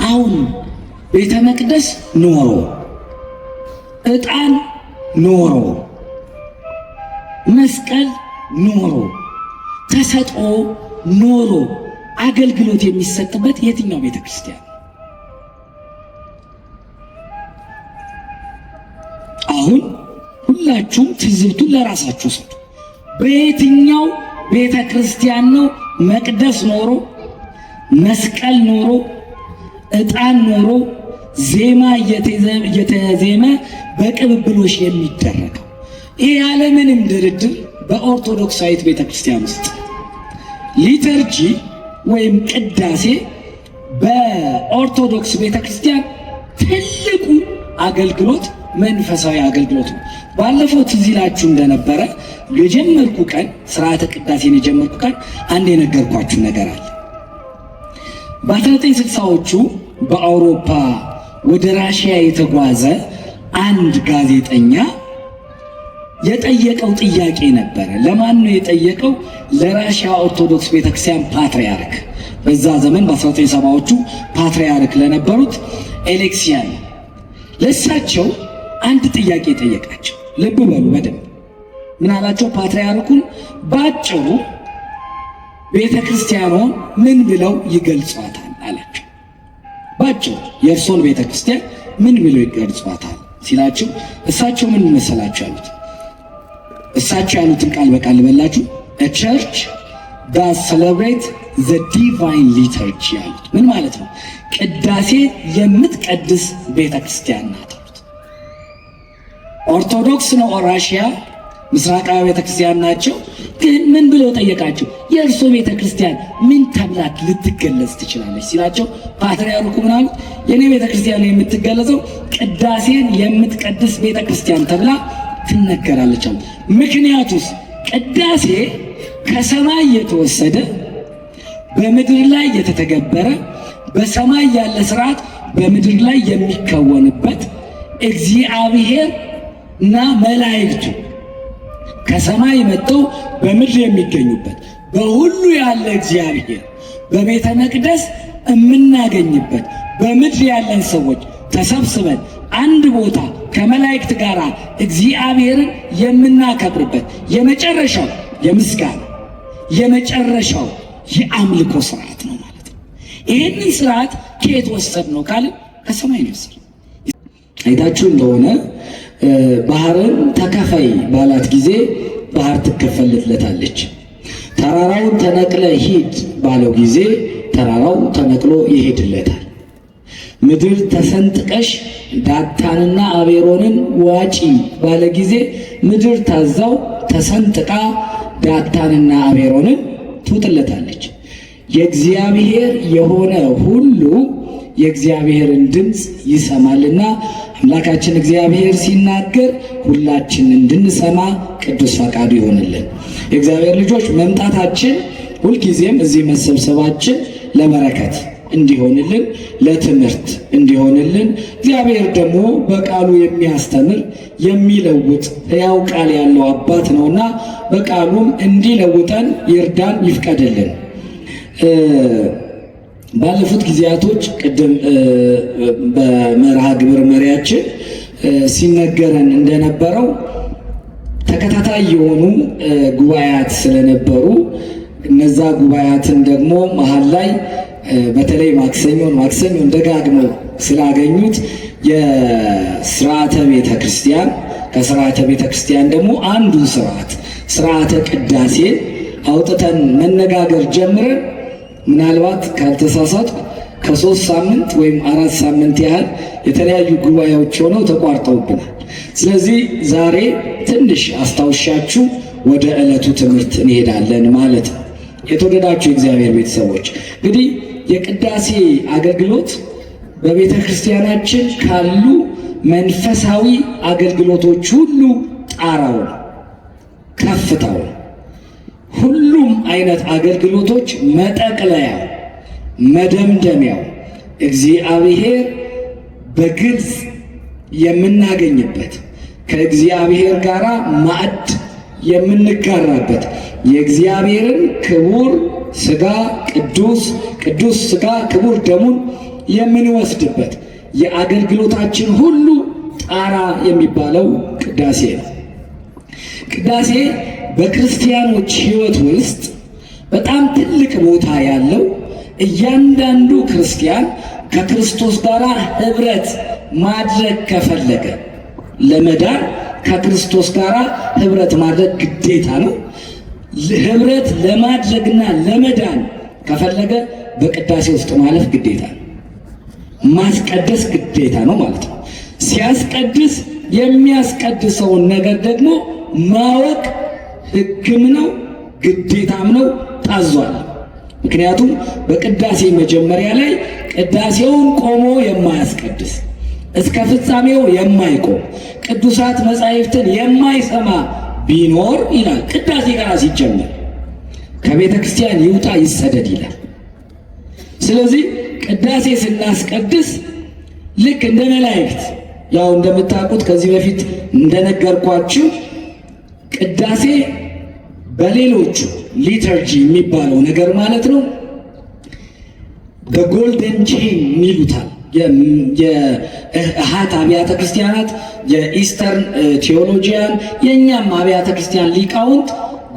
አሁን ቤተ መቅደስ ኖሮ ዕጣን ኖሮ መስቀል ኖሮ ተሰጥኦ ኖሮ አገልግሎት የሚሰጥበት የትኛው ቤተ ክርስቲያን? አሁን ሁላችሁም ትዝብቱን ለራሳችሁ ሰጡ። በየትኛው ቤተ ክርስቲያን ነው መቅደስ ኖሮ መስቀል ኖሮ ዕጣን ኖሮ ዜማ እየተዜመ በቅብብሎሽ የሚደረገው? ይህ ያለምንም ድርድር በኦርቶዶክሳዊት ቤተ ክርስቲያን ውስጥ ሊተርጂ ወይም ቅዳሴ በኦርቶዶክስ ቤተ ክርስቲያን ትልቁ አገልግሎት መንፈሳዊ አገልግሎት ነው። ባለፈው ትዝ ይላችሁ እንደነበረ የጀመርኩ ቀን ስርዓተ ቅዳሴን የጀመርኩ ቀን አንድ የነገርኳችሁ ነገር አለ። በ1960ዎቹ በአውሮፓ ወደ ራሽያ የተጓዘ አንድ ጋዜጠኛ የጠየቀው ጥያቄ ነበረ። ለማን ነው የጠየቀው? ለራሽያ ኦርቶዶክስ ቤተክርስቲያን ፓትርያርክ፣ በዛ ዘመን በ1970ዎቹ ፓትርያርክ ለነበሩት ኤሌክሲያን፣ ለእሳቸው አንድ ጥያቄ ጠየቃቸው። ልብ በሉ በደንብ። ምን አላቸው? ፓትርያርኩን ባጭሩ ቤተክርስቲያኗን ምን ብለው ይገልጿታል አላቸው። ባጭሩ የእርሶን ቤተክርስቲያን ምን ብለው ይገልጿታል ሲላቸው እሳቸው ምን መሰላቸው ያሉት? እሳቸው ያሉትን ቃል በቃል ልበላችሁ። a church that celebrates the divine liturgy ያሉት ምን ማለት ነው? ቅዳሴ የምትቀድስ ቤተክርስቲያን ናት አሉት። ኦርቶዶክስ ነው ራሽያ ምስራቃዊ ቤተክርስቲያን ናቸው። ግን ምን ብለው ጠየቃቸው? የእርሶ ቤተክርስቲያን ምን ተብላ ልትገለጽ ትችላለች ሲላቸው ፓትርያርኩ ምን አሉት? የኔ ቤተክርስቲያን የምትገለጸው ቅዳሴን የምትቀድስ ቤተክርስቲያን ተብላ ትነገራለች። ምክንያቱስ ቅዳሴ ከሰማይ የተወሰደ በምድር ላይ የተተገበረ በሰማይ ያለ ስርዓት በምድር ላይ የሚከወንበት እግዚአብሔር እና መላእክቱ ከሰማይ መጥተው በምድር የሚገኙበት በሁሉ ያለ እግዚአብሔር በቤተ መቅደስ የምናገኝበት በምድር ያለን ሰዎች ተሰብስበን አንድ ቦታ ከመላእክት ጋር እግዚአብሔርን የምናከብርበት የመጨረሻው የምስጋና የመጨረሻው የአምልኮ ስርዓት ነው ማለት ነው። ይህንን ስርዓት ከየት ወሰድ ነው ካለ ከሰማይ ነው ወሰድ። አይታችሁ እንደሆነ ባህርን ተከፈይ ባላት ጊዜ ባህር ትከፈልለታለች። ተራራውን ተነቅለ ሂድ ባለው ጊዜ ተራራው ተነቅሎ ይሄድለታል። ምድር ተሰንጥቀሽ ዳታንና አቤሮንን ዋጪ ባለ ጊዜ ምድር ታዛው ተሰንጥቃ ዳታንና አቤሮንን ትውጥለታለች። የእግዚአብሔር የሆነ ሁሉ የእግዚአብሔርን ድምፅ ይሰማልና አምላካችን እግዚአብሔር ሲናገር ሁላችን እንድንሰማ ቅዱስ ፈቃዱ ይሆንልን። የእግዚአብሔር ልጆች መምጣታችን ሁልጊዜም እዚህ መሰብሰባችን ለበረከት እንዲሆንልን ለትምህርት እንዲሆንልን እግዚአብሔር ደግሞ በቃሉ የሚያስተምር የሚለውጥ ሕያው ቃል ያለው አባት ነውና በቃሉም እንዲለውጠን ይርዳን ይፍቀድልን። ባለፉት ጊዜያቶች ቅድም በመርሃ ግብር መሪያችን ሲነገረን እንደነበረው ተከታታይ የሆኑ ጉባኤያት ስለነበሩ እነዛ ጉባኤያትን ደግሞ መሀል ላይ በተለይ ማክሰኞን ደጋግመው ስላገኙት የስርዓተ ቤተ ክርስቲያን ከስርዓተ ቤተ ክርስቲያን ደግሞ አንዱ ስርዓተ ቅዳሴ አውጥተን መነጋገር ጀምረን ምናልባት ካልተሳሳትኩ ከ3 ሳምንት ወይም 4 ሳምንት ያህል የተለያዩ ጉባኤዎች ሆነው ተቋርጠውብናል። ስለዚህ ዛሬ ትንሽ አስታውሻችሁ ወደ ዕለቱ ትምህርት እንሄዳለን ማለት ነው። የተወደዳችሁ የእግዚአብሔር ቤተሰቦች እንግዲህ የቅዳሴ አገልግሎት በቤተ ክርስቲያናችን ካሉ መንፈሳዊ አገልግሎቶች ሁሉ ጣራው ነው፣ ከፍታው ነው። ሁሉም አይነት አገልግሎቶች መጠቅለያ መደምደሚያው እግዚአብሔር በግልጽ የምናገኝበት ከእግዚአብሔር ጋር ማዕድ የምንጋራበት የእግዚአብሔርን ክቡር ሥጋ ቅዱስ ሥጋ ክቡር ደሙን የምንወስድበት የአገልግሎታችን ሁሉ ጣራ የሚባለው ቅዳሴ ነው። ቅዳሴ በክርስቲያኖች ሕይወት ውስጥ በጣም ትልቅ ቦታ ያለው፣ እያንዳንዱ ክርስቲያን ከክርስቶስ ጋር ኅብረት ማድረግ ከፈለገ ለመዳን ከክርስቶስ ጋር ኅብረት ማድረግ ግዴታ ነው። ኅብረት ለማድረግና ለመዳን ከፈለገ በቅዳሴ ውስጥ ማለፍ ግዴታ ነው። ማስቀደስ ግዴታ ነው ማለት ነው። ሲያስቀድስ የሚያስቀድሰውን ነገር ደግሞ ማወቅ ሕግም ነው ግዴታም ነው ታዟል። ምክንያቱም በቅዳሴ መጀመሪያ ላይ ቅዳሴውን ቆሞ የማያስቀድስ እስከ ፍጻሜው የማይቆም ቅዱሳት መጻሕፍትን የማይሰማ ቢኖር ይላል ቅዳሴ ጋር ሲጀመር ከቤተ ክርስቲያን ይውጣ ይሰደድ ይላል። ስለዚህ ቅዳሴ ስናስቀድስ ልክ እንደ መላእክት ያው እንደምታውቁት ከዚህ በፊት እንደነገርኳችሁ ቅዳሴ በሌሎቹ ሊተርጂ የሚባለው ነገር ማለት ነው በጎልደን ቼን ይሉታል የእሃት አብያተ ክርስቲያናት የኢስተርን ቴዎሎጂያን የእኛም አብያተ ክርስቲያን ሊቃውንት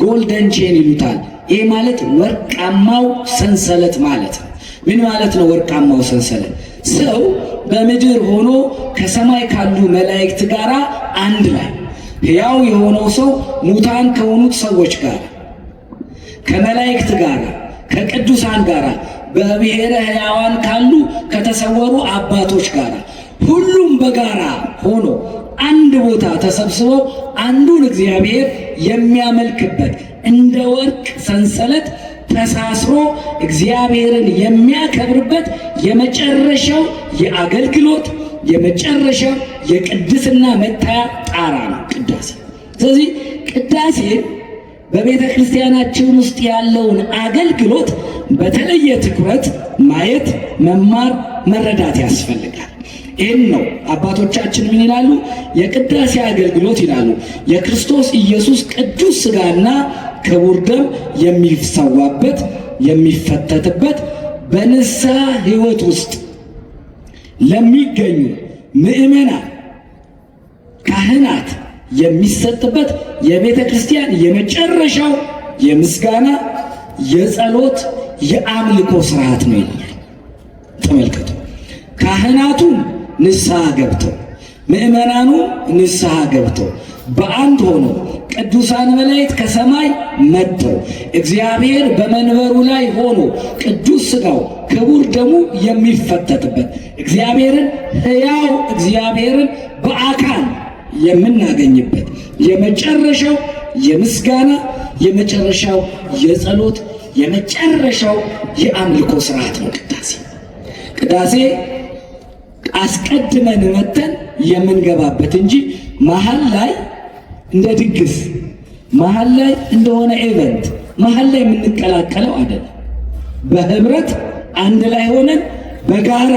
ጎልደን ቼን ይሉታል። ይህ ማለት ወርቃማው ሰንሰለት ማለት ነው። ምን ማለት ነው ወርቃማው ሰንሰለት? ሰው በምድር ሆኖ ከሰማይ ካሉ መላእክት ጋር አንድ ላይ ሕያው የሆነው ሰው ሙታን ከሆኑት ሰዎች ጋር ከመላእክት ጋር ከቅዱሳን ጋር በብሔረ ሕያዋን ካሉ ከተሰወሩ አባቶች ጋር ሁሉም በጋራ ሆኖ አንድ ቦታ ተሰብስበው አንዱን እግዚአብሔር የሚያመልክበት እንደ ወርቅ ሰንሰለት ተሳስሮ እግዚአብሔርን የሚያከብርበት የመጨረሻው የአገልግሎት የመጨረሻው የቅድስና መታያ ጣራ ነው ቅዳሴ። ስለዚህ ቅዳሴ በቤተ ክርስቲያናችን ውስጥ ያለውን አገልግሎት በተለየ ትኩረት ማየት፣ መማር፣ መረዳት ያስፈልጋል። ይህን ነው አባቶቻችን ምን ይላሉ? የቅዳሴ አገልግሎት ይላሉ የክርስቶስ ኢየሱስ ቅዱስ ሥጋና ክቡር ደም የሚሰዋበት የሚፈተትበት በንስሐ ሕይወት ውስጥ ለሚገኙ ምእመናን ካህናት የሚሰጥበት የቤተ ክርስቲያን የመጨረሻው የምስጋና የጸሎት የአምልኮ ስርዓት ነው ይላል። ተመልከቱ። ካህናቱ ንስሐ ገብተው ምእመናኑ ንስሐ ገብተው በአንድ ሆኖ ቅዱሳን መላእክት ከሰማይ መጥተው እግዚአብሔር በመንበሩ ላይ ሆኖ ቅዱስ ሥጋው ክቡር ደሙ የሚፈተትበት እግዚአብሔርን ሕያው እግዚአብሔርን በአካል የምናገኝበት የመጨረሻው የምስጋና የመጨረሻው የጸሎት የመጨረሻው የአምልኮ ስርዓት ነው ቅዳሴ። ቅዳሴ አስቀድመን መተን የምንገባበት እንጂ መሀል ላይ እንደ ድግስ መሀል ላይ እንደሆነ ኢቨንት መሀል ላይ የምንቀላቀለው አይደለም። በህብረት አንድ ላይ ሆነን በጋራ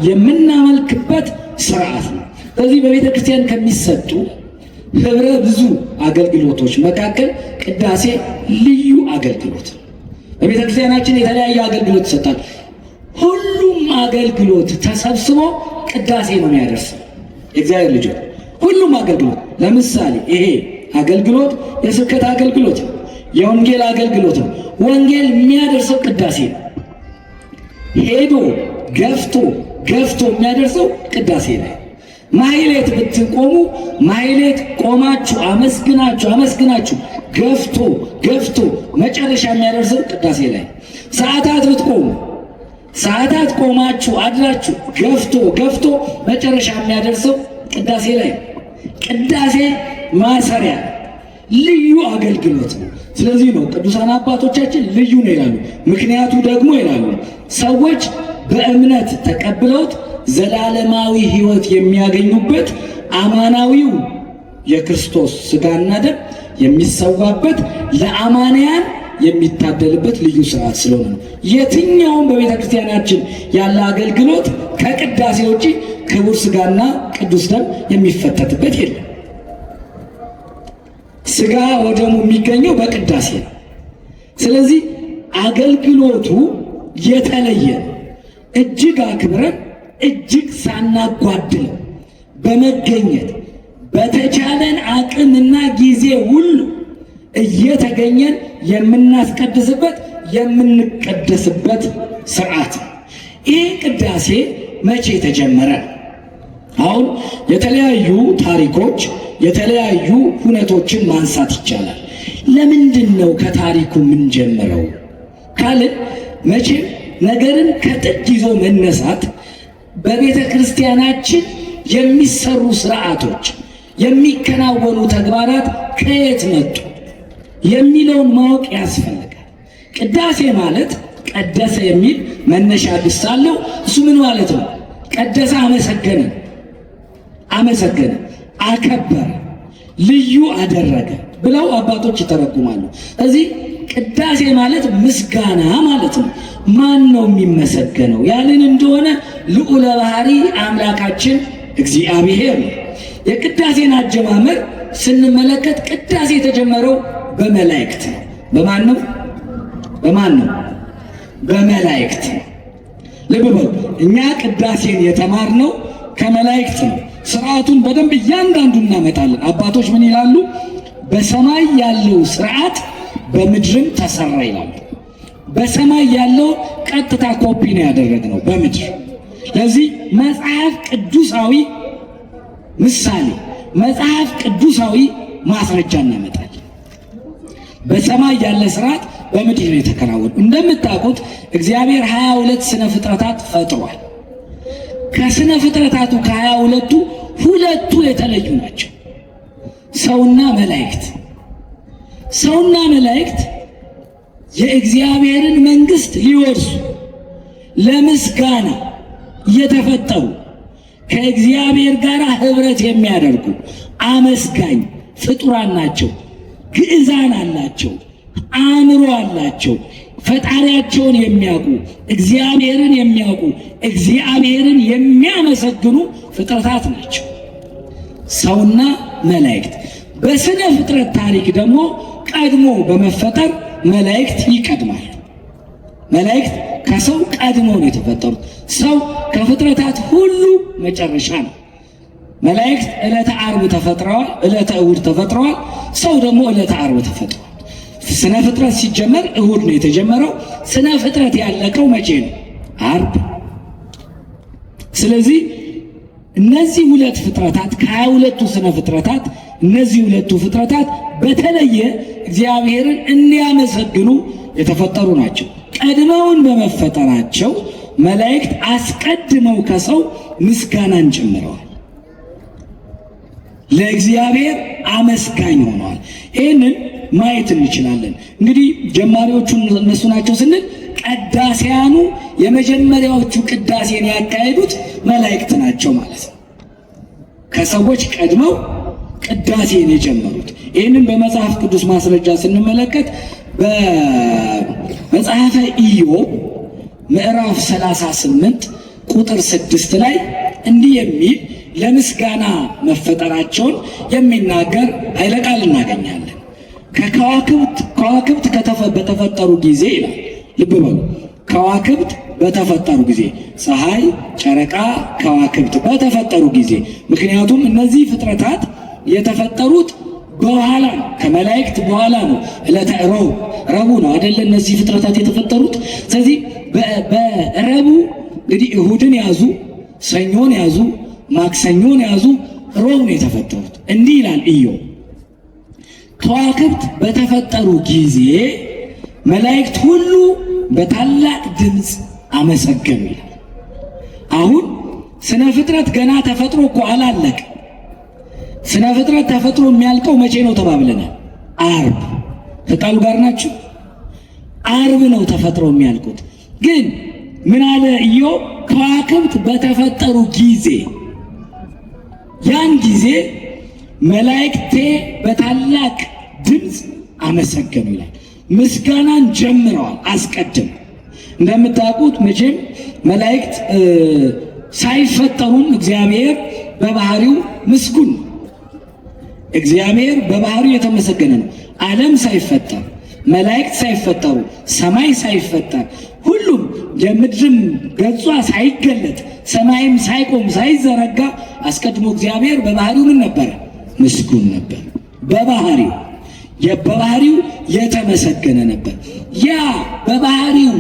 የምናመልክበት ስርዓት ነው። ስለዚህ በቤተ ክርስቲያን ከሚሰጡ ህብረ ብዙ አገልግሎቶች መካከል ቅዳሴ ልዩ አገልግሎት ነው። በቤተ ክርስቲያናችን የተለያየ አገልግሎት ይሰጣል። ሁሉም አገልግሎት ተሰብስቦ ቅዳሴ ነው የሚያደርሰው። የእግዚአብሔር ልጆች ሁሉም አገልግሎት ለምሳሌ ይሄ አገልግሎት የስብከት አገልግሎት ነው፣ የወንጌል አገልግሎት ነው። ወንጌል የሚያደርሰው ቅዳሴ ነው። ሄዶ ገፍቶ የሚያደርሰው ቅዳሴ ላይ። ማህሌት ብትቆሙ ማህሌት ቆማችሁ አመስግናችሁ ገፍቶ መጨረሻ የሚያደርሰው ቅዳሴ ላይ። ሰዓታት ብትቆሙ ሰዓታት ቆማችሁ አድራችሁ ገፍቶ መጨረሻ የሚያደርሰው ቅዳሴ ላይ። ቅዳሴ ማሰሪያ ልዩ አገልግሎት ነው። ስለዚህ ነው ቅዱሳን አባቶቻችን ልዩ ነው ይላሉ። ምክንያቱ ደግሞ ይላሉ ሰዎች በእምነት ተቀብለውት ዘላለማዊ ሕይወት የሚያገኙበት አማናዊው የክርስቶስ ሥጋና ደም የሚሰዋበት ለአማንያን የሚታደልበት ልዩ ስርዓት ስለሆነ ነው። የትኛውም በቤተ ክርስቲያናችን ያለ አገልግሎት ከቅዳሴ ውጪ ክቡር ሥጋና ቅዱስ ደም የሚፈተትበት የለም። ሥጋ ወደሙ የሚገኘው በቅዳሴ ነው። ስለዚህ አገልግሎቱ የተለየ እጅግ አክብረን እጅግ ሳናጓድል በመገኘት በተቻለን አቅምና ጊዜ ሁሉ እየተገኘን የምናስቀድስበት የምንቀደስበት ስርዓት ነው። ይህ ቅዳሴ መቼ ተጀመረ? አሁን የተለያዩ ታሪኮች የተለያዩ ሁነቶችን ማንሳት ይቻላል። ለምንድን ነው ከታሪኩ የምንጀምረው ካልን መቼም ነገርን ከጥግ ይዞ መነሳት በቤተ ክርስቲያናችን የሚሰሩ ስርዓቶች የሚከናወኑ ተግባራት ከየት መጡ የሚለውን ማወቅ ያስፈልጋል። ቅዳሴ ማለት ቀደሰ የሚል መነሻ ግስ አለው። እሱ ምን ማለት ነው? ቀደሰ አመሰገነ፣ አከበረ፣ ልዩ አደረገ ብለው አባቶች ይተረጉማሉ። እዚህ ቅዳሴ ማለት ምስጋና ማለት ነው። ማን ነው የሚመሰገነው ያልን እንደሆነ ልዑለ ባህሪ አምላካችን እግዚአብሔር ነው። የቅዳሴን አጀማመር ስንመለከት ቅዳሴ የተጀመረው በመላእክት ነው። በማን ነው? በመላእክት ነው። ልብ በሉ፣ እኛ ቅዳሴን የተማርነው ከመላእክት ነው። ስርዓቱን በደንብ እያንዳንዱ እናመጣለን። አባቶች ምን ይላሉ? በሰማይ ያለው ስርዓት በምድርም ተሰራ ይላሉ። በሰማይ ያለው ቀጥታ ኮፒ ነው ያደረግነው በምድር። ለዚህ መጽሐፍ ቅዱሳዊ ምሳሌ፣ መጽሐፍ ቅዱሳዊ ማስረጃ እናመጣለን። በሰማይ ያለ ስርዓት በምድር ነው የተከናወነው። እንደምታውቁት እግዚአብሔር 22 ስነ ፍጥረታት ፈጥሯል። ከስነ ፍጥረታቱ ከ22ቱ ሁለቱ የተለዩ ናቸው፣ ሰውና መላእክት። ሰውና መላእክት የእግዚአብሔርን መንግስት ሊወርሱ ለምስጋና የተፈጠሩ ከእግዚአብሔር ጋር ህብረት የሚያደርጉ አመስጋኝ ፍጡራን ናቸው። ግዕዛን አላቸው፣ አእምሮ አላቸው። ፈጣሪያቸውን የሚያውቁ እግዚአብሔርን የሚያውቁ እግዚአብሔርን የሚያመሰግኑ ፍጥረታት ናቸው ሰውና መላእክት። በስነ ፍጥረት ታሪክ ደግሞ ቀድሞ በመፈጠር መላእክት ይቀድማሉ። መላእክት ከሰው ቀድሞ ነው የተፈጠሩት። ሰው ከፍጥረታት ሁሉ መጨረሻ ነው። መላእክት ዕለተ ዓርብ ተፈጥረዋል፣ ዕለተ እሑድ ተፈጥረዋል። ሰው ደግሞ ዕለተ ዓርብ ተፈጥሯል። ስነ ፍጥረት ሲጀመር እሑድ ነው የተጀመረው። ስነ ፍጥረት ያለቀው መቼ ነው? ዓርብ። ስለዚህ እነዚህ ሁለት ፍጥረታት ከ22ቱ ስነ ፍጥረታት እነዚህ ሁለቱ ፍጥረታት በተለየ እግዚአብሔርን እንዲያመሰግኑ የተፈጠሩ ናቸው። ቀድመውን በመፈጠራቸው መላእክት አስቀድመው ከሰው ምስጋናን ጨምረዋል፣ ለእግዚአብሔር አመስጋኝ ሆነዋል። ይህንን ማየት እንችላለን። እንግዲህ ጀማሪዎቹ እነሱ ናቸው ስንል ቀዳሲያኑ የመጀመሪያዎቹ ቅዳሴን ያካሄዱት መላእክት ናቸው ማለት ነው። ከሰዎች ቀድመው ቅዳሴን የጀመሩት። ይህንን በመጽሐፍ ቅዱስ ማስረጃ ስንመለከት በመጽሐፈ ኢዮብ ምዕራፍ 38 ቁጥር 6 ላይ እንዲህ የሚል ለምስጋና መፈጠራቸውን የሚናገር ኃይለ ቃል እናገኛለን። ከዋክብት በተፈጠሩ ጊዜ ይላል። ልብ በሉ፣ ከዋክብት በተፈጠሩ ጊዜ፣ ፀሐይ፣ ጨረቃ፣ ከዋክብት በተፈጠሩ ጊዜ። ምክንያቱም እነዚህ ፍጥረታት የተፈጠሩት በኋላ ነው፣ ከመላእክት በኋላ ነው። ዕለተ ረቡዕ ነው አይደለ? እነዚህ ፍጥረታት የተፈጠሩት። ስለዚህ በረቡዕ እንግዲህ እሁድን ያዙ፣ ሰኞን ያዙ፣ ማክሰኞን ያዙ፣ ሮብ ነው የተፈጠሩት። እንዲህ ይላል ኢዮብ፣ ከዋክብት በተፈጠሩ ጊዜ መላእክት ሁሉ በታላቅ ድምፅ አመሰገኑ ይላል። አሁን ስነ ፍጥረት ገና ተፈጥሮ እኮ አላለቀ። ስነ ፍጥረት ተፈጥሮ የሚያልቀው መቼ ነው ተባብለናል? ዓርብ። ከቃሉ ጋር ናችሁ? ዓርብ ነው ተፈጥሮ የሚያልቁት። ግን ምን አለ ኢዮብ? ከዋክብት በተፈጠሩ ጊዜ፣ ያን ጊዜ መላእክቴ በታላቅ ድምፅ አመሰገኑ ይላል። ምስጋናን ጀምረዋል አስቀድም። እንደምታውቁት መቼም መላእክት ሳይፈጠሩም እግዚአብሔር በባህሪው ምስጉን ነው። እግዚአብሔር በባህሪው የተመሰገነ ነው። ዓለም ሳይፈጠር መላእክት ሳይፈጠሩ ሰማይ ሳይፈጠር ሁሉም የምድርም ገጿ ሳይገለጥ ሰማይም ሳይቆም ሳይዘረጋ አስቀድሞ እግዚአብሔር በባህሪው ምን ነበር? ምስጉን ነበር። በባህሪው የተመሰገነ ነበር። ያ በባህሪው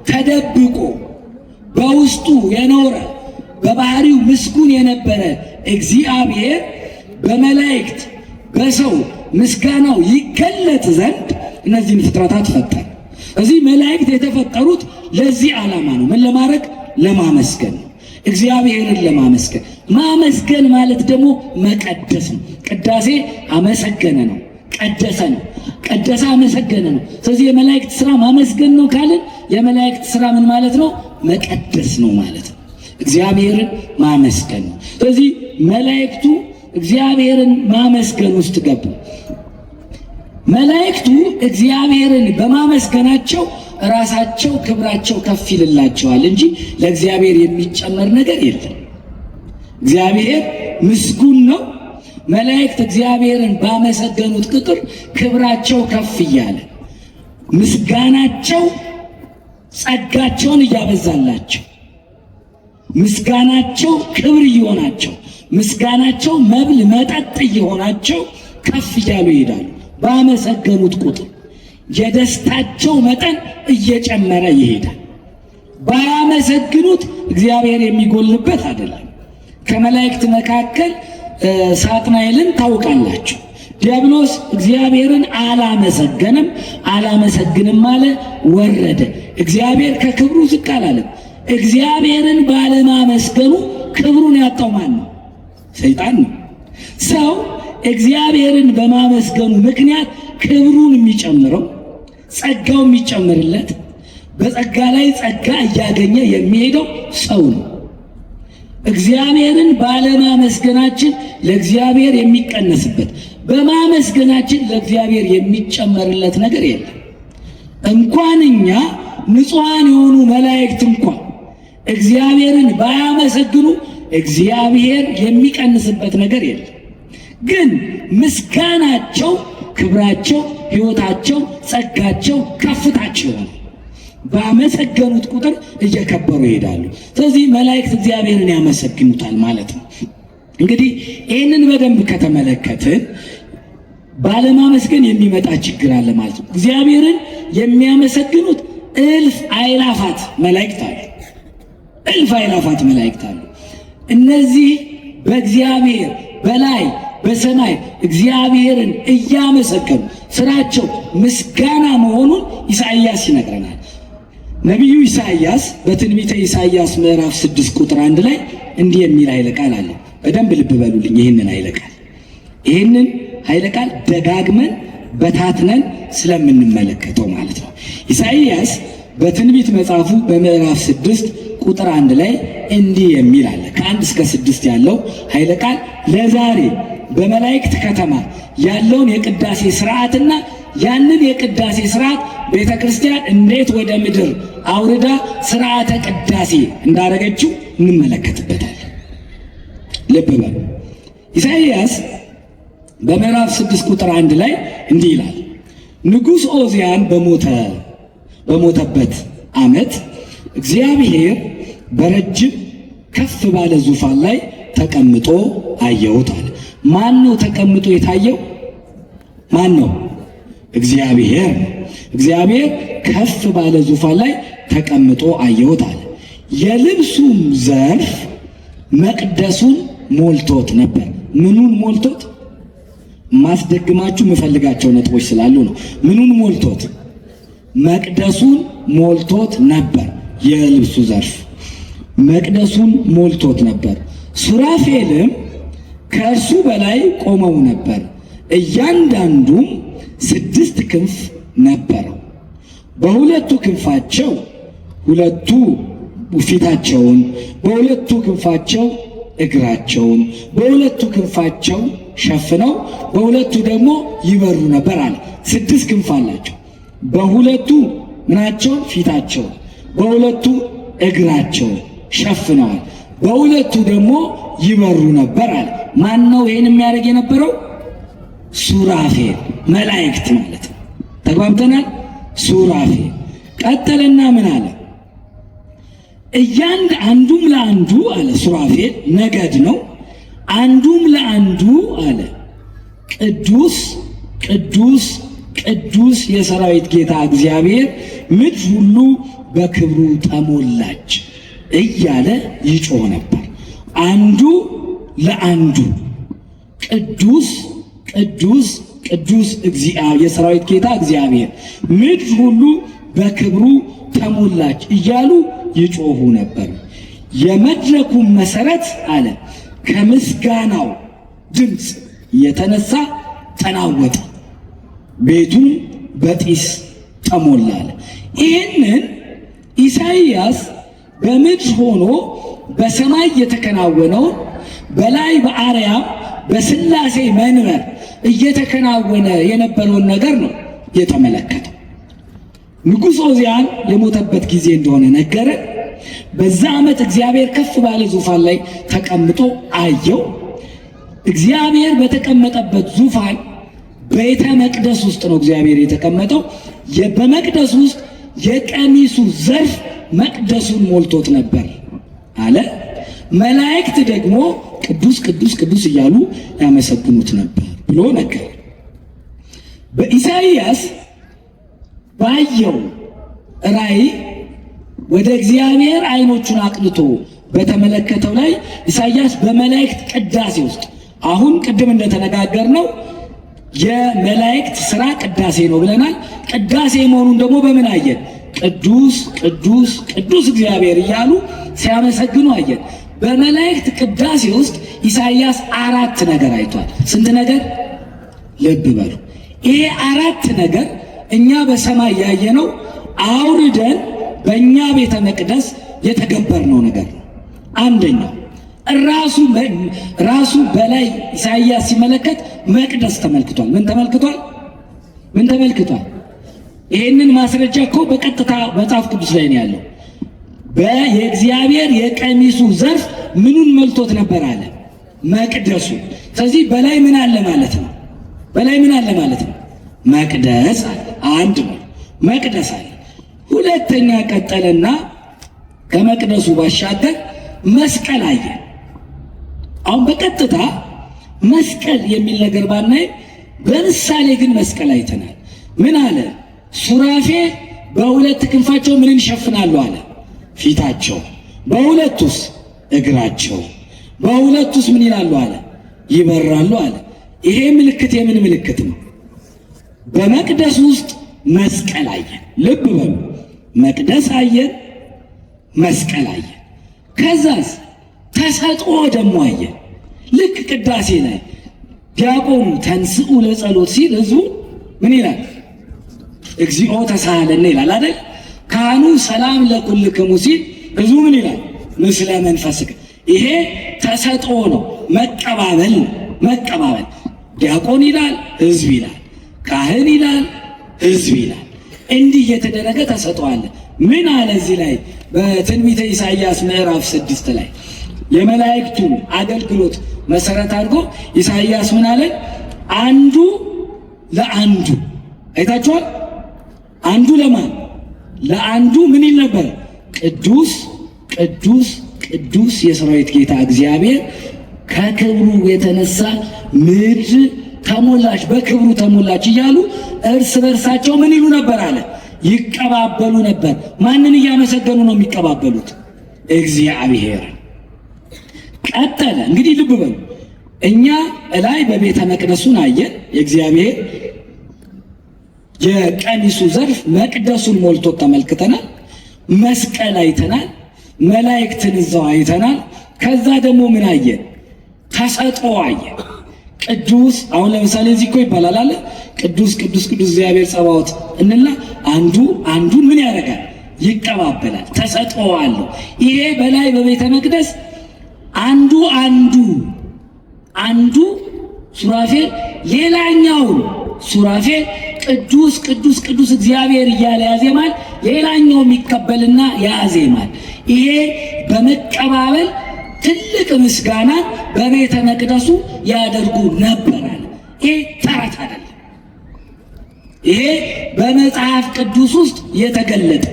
ተደብቆ በውስጡ የኖረ በባህሪው ምስጉን የነበረ እግዚአብሔር በመላእክት በሰው ምስጋናው ይገለጥ ዘንድ እነዚህን ፍጥረታት ፈጠረ። እዚህ መላእክት የተፈጠሩት ለዚህ ዓላማ ነው። ምን ለማድረግ? ለማመስገን ነው። እግዚአብሔርን ለማመስገን። ማመስገን ማለት ደግሞ መቀደስ ነው። ቅዳሴ አመሰገነ ነው፣ ቀደሰ ነው። ቀደሰ አመሰገነ ነው። ስለዚህ የመላእክት ስራ ማመስገን ነው ካልን የመላእክት ስራ ምን ማለት ነው? መቀደስ ነው ማለት ነው። እግዚአብሔርን ማመስገን ነው። ስለዚህ መላእክቱ እግዚአብሔርን ማመስገን ውስጥ ገቡ። መላእክቱ እግዚአብሔርን በማመስገናቸው ራሳቸው ክብራቸው ከፍ ይልላቸዋል እንጂ ለእግዚአብሔር የሚጨመር ነገር የለም። እግዚአብሔር ምስጉን ነው። መላእክት እግዚአብሔርን ባመሰገኑት ቁጥር ክብራቸው ከፍ እያለ ምስጋናቸው ጸጋቸውን እያበዛላቸው ምስጋናቸው ክብር እየሆናቸው ምስጋናቸው መብል መጠጥ እየሆናቸው ከፍ እያሉ ይሄዳሉ። ባመሰገኑት ቁጥር የደስታቸው መጠን እየጨመረ ይሄዳል። ባያመሰግኑት እግዚአብሔር የሚጎልበት አይደለም። ከመላእክት መካከል ሳጥናኤልን ታውቃላችሁ። ዲያብሎስ እግዚአብሔርን አላመሰገንም አለ፣ ወረደ። እግዚአብሔር ከክብሩ ዝቅ አላለም። እግዚአብሔርን ባለማመስገኑ ክብሩን ያጣው ማን ነው? ሰይጣን ነው። ሰው እግዚአብሔርን በማመስገኑ ምክንያት ክብሩን የሚጨምረው ጸጋው የሚጨምርለት በጸጋ ላይ ጸጋ እያገኘ የሚሄደው ሰው ነው። እግዚአብሔርን ባለማመስገናችን ለእግዚአብሔር የሚቀነስበት፣ በማመስገናችን ለእግዚአብሔር የሚጨመርለት ነገር የለም። እንኳን እኛ ንጹሐን የሆኑ መላእክት እንኳን እግዚአብሔርን ባያመሰግኑ እግዚአብሔር የሚቀንስበት ነገር የለም። ግን ምስጋናቸው፣ ክብራቸው፣ ሕይወታቸው፣ ጸጋቸው፣ ከፍታቸው ነው። ባመሰገኑት ቁጥር እየከበሩ ይሄዳሉ። ስለዚህ መላእክት እግዚአብሔርን ያመሰግኑታል ማለት ነው። እንግዲህ ይህንን በደንብ ከተመለከትን ባለማመስገን የሚመጣ ችግር አለ ማለት ነው። እግዚአብሔርን የሚያመሰግኑት እልፍ አእላፋት መላእክት አሉ። እልፍ አእላፋት መላእክት አሉ። እነዚህ በእግዚአብሔር በላይ በሰማይ እግዚአብሔርን እያመሰገኑ ስራቸው ምስጋና መሆኑን ኢሳይያስ ይነግረናል። ነቢዩ ኢሳይያስ በትንቢተ ኢሳይያስ ምዕራፍ 6 ቁጥር 1 ላይ እንዲህ የሚል ኃይለ ቃል አለ። በደንብ ልብ በሉልኝ። ይህንን ኃይለ ቃል ደጋግመን በታትነን ስለምንመለከተው ማለት ነው። ኢሳይያስ በትንቢት መጽሐፉ በምዕራፍ 6 ቁጥር 1 ላይ እንዲህ የሚል አለ። ከ1 እስከ 6 ያለው ኃይለ ቃል ለዛሬ በመላእክት ከተማ ያለውን የቅዳሴ ስርዓትና ያንን የቅዳሴ ስርዓት ቤተ ክርስቲያን እንዴት ወደ ምድር አውርዳ ስርዓተ ቅዳሴ እንዳደረገችው እንመለከትበታለን። ልብ በሉ። ኢሳይያስ በምዕራፍ 6 ቁጥር 1 ላይ እንዲህ ይላል። ንጉሥ ዖዝያን በሞተበት ዓመት እግዚአብሔር በረጅም ከፍ ባለ ዙፋን ላይ ተቀምጦ አየሁት አለ። ማን ነው ተቀምጦ የታየው? ማን ነው? እግዚአብሔር። እግዚአብሔር ከፍ ባለ ዙፋን ላይ ተቀምጦ አየሁት አለ። የልብሱም ዘርፍ መቅደሱን ሞልቶት ነበር። ምኑን ሞልቶት? ማስደግማችሁ የምፈልጋቸው ነጥቦች ስላሉ ነው። ምኑን ሞልቶት? መቅደሱን ሞልቶት ነበር። የልብሱ ዘርፍ መቅደሱን ሞልቶት ነበር። ሱራፌልም ከእርሱ በላይ ቆመው ነበር። እያንዳንዱም 6 ክንፍ ነበረው። በሁለቱ ክንፋቸው ሁለቱ ፊታቸውን፣ በሁለቱ ክንፋቸው እግራቸውን፣ በሁለቱ ክንፋቸው ሸፍነው በሁለቱ ደግሞ ይበሩ ነበር አለ። 6 ክንፍ አላቸው። በሁለቱ ምናቸው? ፊታቸው፣ በሁለቱ እግራቸው ሸፍነዋል፣ በሁለቱ ደግሞ ይበሩ ነበር አለ። ማን ነው ይሄን የሚያደርግ የነበረው? ሱራፌል፣ መላእክት ማለት ነው። ተግባብተናል? ሱራፌል ቀጠለና ምን አለ? አንዱም ለአንዱ አለ ሱራፌል ነገድ ነው። አንዱም ለአንዱ አለ ቅዱስ ቅዱስ ቅዱስ የሰራዊት ጌታ እግዚአብሔር ምድር ሁሉ በክብሩ ተሞላች እያለ ይጮህ ነበር። አንዱ ለአንዱ ቅዱስ ቅዱስ ቅዱስ የሰራዊት ጌታ እግዚአብሔር ምድር ሁሉ በክብሩ ተሞላች እያሉ ይጮሁ ነበር። የመድረኩን መሰረት አለ ከምስጋናው ድምፅ የተነሳ ተናወጠ፣ ቤቱም በጢስ ተሞላ አለ። ይህንን ኢሳይያስ በምድር ሆኖ በሰማይ የተከናወነውን በላይ በአርያም በሥላሴ መንበር እየተከናወነ የነበረውን ነገር ነው የተመለከተው። ንጉሥ ዖዝያን የሞተበት ጊዜ እንደሆነ ነገረ። በዛ ዓመት እግዚአብሔር ከፍ ባለ ዙፋን ላይ ተቀምጦ አየው። እግዚአብሔር በተቀመጠበት ዙፋን ቤተ መቅደስ ውስጥ ነው እግዚአብሔር የተቀመጠው። በመቅደስ ውስጥ የቀሚሱ ዘርፍ መቅደሱን ሞልቶት ነበር አለ። መላእክት ደግሞ ቅዱስ ቅዱስ ቅዱስ እያሉ ያመሰግኑት ነበር ብሎ ነገር። በኢሳይያስ ባየው ራእይ ወደ እግዚአብሔር አይኖቹን አቅንቶ በተመለከተው ላይ ኢሳይያስ በመላእክት ቅዳሴ ውስጥ አሁን ቅድም እንደተነጋገርነው የመላእክት ስራ ቅዳሴ ነው ብለናል። ቅዳሴ መሆኑን ደግሞ በምን አየን? ቅዱስ ቅዱስ ቅዱስ እግዚአብሔር እያሉ ሲያመሰግኑ አየን። በመላእክት ቅዳሴ ውስጥ ኢሳይያስ 4 ነገር አይቷል። ስንት ነገር? ልብ በሉ። ይሄ 4 ነገር እኛ በሰማይ ያየነው አውርደን በእኛ ቤተ መቅደስ የተገበርነው ነገር ነው። አንደኛው ራሱ በላይ ኢሳይያስ ሲመለከት መቅደስ ተመልክቷል። ምን ተመልክቷል? ምን ተመልክቷል? ይሄንን ማስረጃ እኮ በቀጥታ መጽሐፍ ቅዱስ ላይ ነው ያለው። የእግዚአብሔር የቀሚሱ ዘርፍ ምኑን መልቶት ነበር አለ? መቅደሱ። ስለዚህ በላይ ምን አለ ማለት ነው? በላይ ምን አለ ማለት ነው? መቅደስ አለ። አንድ ነው፣ መቅደስ አለ። ሁለተኛ ቀጠለና ከመቅደሱ ባሻገር መስቀል አየ። አሁን በቀጥታ መስቀል የሚል ነገር ባናይ በምሳሌ ግን መስቀል አይተናል። ምን አለ? ሱራፌል በሁለት ክንፋቸው ምንን ይሸፍናሉ አለ? ፊታቸው። በሁለቱስ እግራቸው። በሁለቱስ ምን ይላሉ አለ? ይበራሉ አለ። ይሄ ምልክት የምን ምልክት ነው? በመቅደስ ውስጥ መስቀል አየን። ልብ በሉ፣ መቅደስ አየን፣ መስቀል አየን። ከዛስ ተሰጥኦ ደግሞ አየን። ልክ ቅዳሴ ላይ ዲያቆኑ ተንስኡ ለጸሎት ሲል ህዝቡ ምን ይላል? እግዚኦ ተሳሃለነ ይላል አይደል? ካህኑ ሰላም ለኩልክሙ ሲል ህዝቡ ምን ይላል? ምስለ መንፈስከ። ይሄ ተሰጥኦ ነው፣ መቀባበል ነው። መቀባበል ዲያቆን ይላል፣ ህዝብ ይላል፣ ካህን ይላል፣ ህዝብ ይላል። እንዲህ እየተደረገ ተሰጥኦ አለ። ምን አለ እዚህ ላይ በትንቢተ ኢሳይያስ ምዕራፍ 6 ላይ የመላእክቱን አገልግሎት መሰረት አድርጎ ኢሳይያስ ምን አለ? አንዱ ለአንዱ አይታችኋል። አንዱ ለማን? ለአንዱ ምን ይል ነበር? ቅዱስ ቅዱስ ቅዱስ የሰራዊት ጌታ እግዚአብሔር ከክብሩ የተነሳ ምድር ተሞላች፣ በክብሩ ተሞላች እያሉ እርስ በርሳቸው ምን ይሉ ነበር አለ? ይቀባበሉ ነበር። ማንን እያመሰገኑ ነው የሚቀባበሉት? እግዚአብሔር። ቀጠለ እንግዲህ ልብ በሉ። እኛ እላይ በቤተ መቅደሱን አየን። የእግዚአብሔር የቀሚሱ ዘርፍ መቅደሱን ሞልቶ ተመልክተናል። መስቀል አይተናል። መላእክትን እዛው አይተናል። ከዛ ደግሞ ምን አየን? ተሰጥኦ አየን። ቅዱስ አሁን ለምሳሌ እዚህ እኮ ይባላል አለ ቅዱስ ቅዱስ ቅዱስ እግዚአብሔር ጸባዖት እንላ አንዱ አንዱን ምን ያደርጋል? ይቀባበላል። ተሰጥኦ አለው። ይሄ በላይ በቤተ መቅደስ አንዱ ሱራፌል ሌላኛውን ሱራፌል ቅዱስ ቅዱስ ቅዱስ እግዚአብሔር እያለ ያዜማል። ሌላኛው የሚቀበልና ያዜማል። ይሄ በመቀባበል ትልቅ ምስጋና በቤተ መቅደሱ ያደርጉ ነበር። ይሄ ተረት አይደለም። ይሄ በመጽሐፍ ቅዱስ ውስጥ የተገለጠ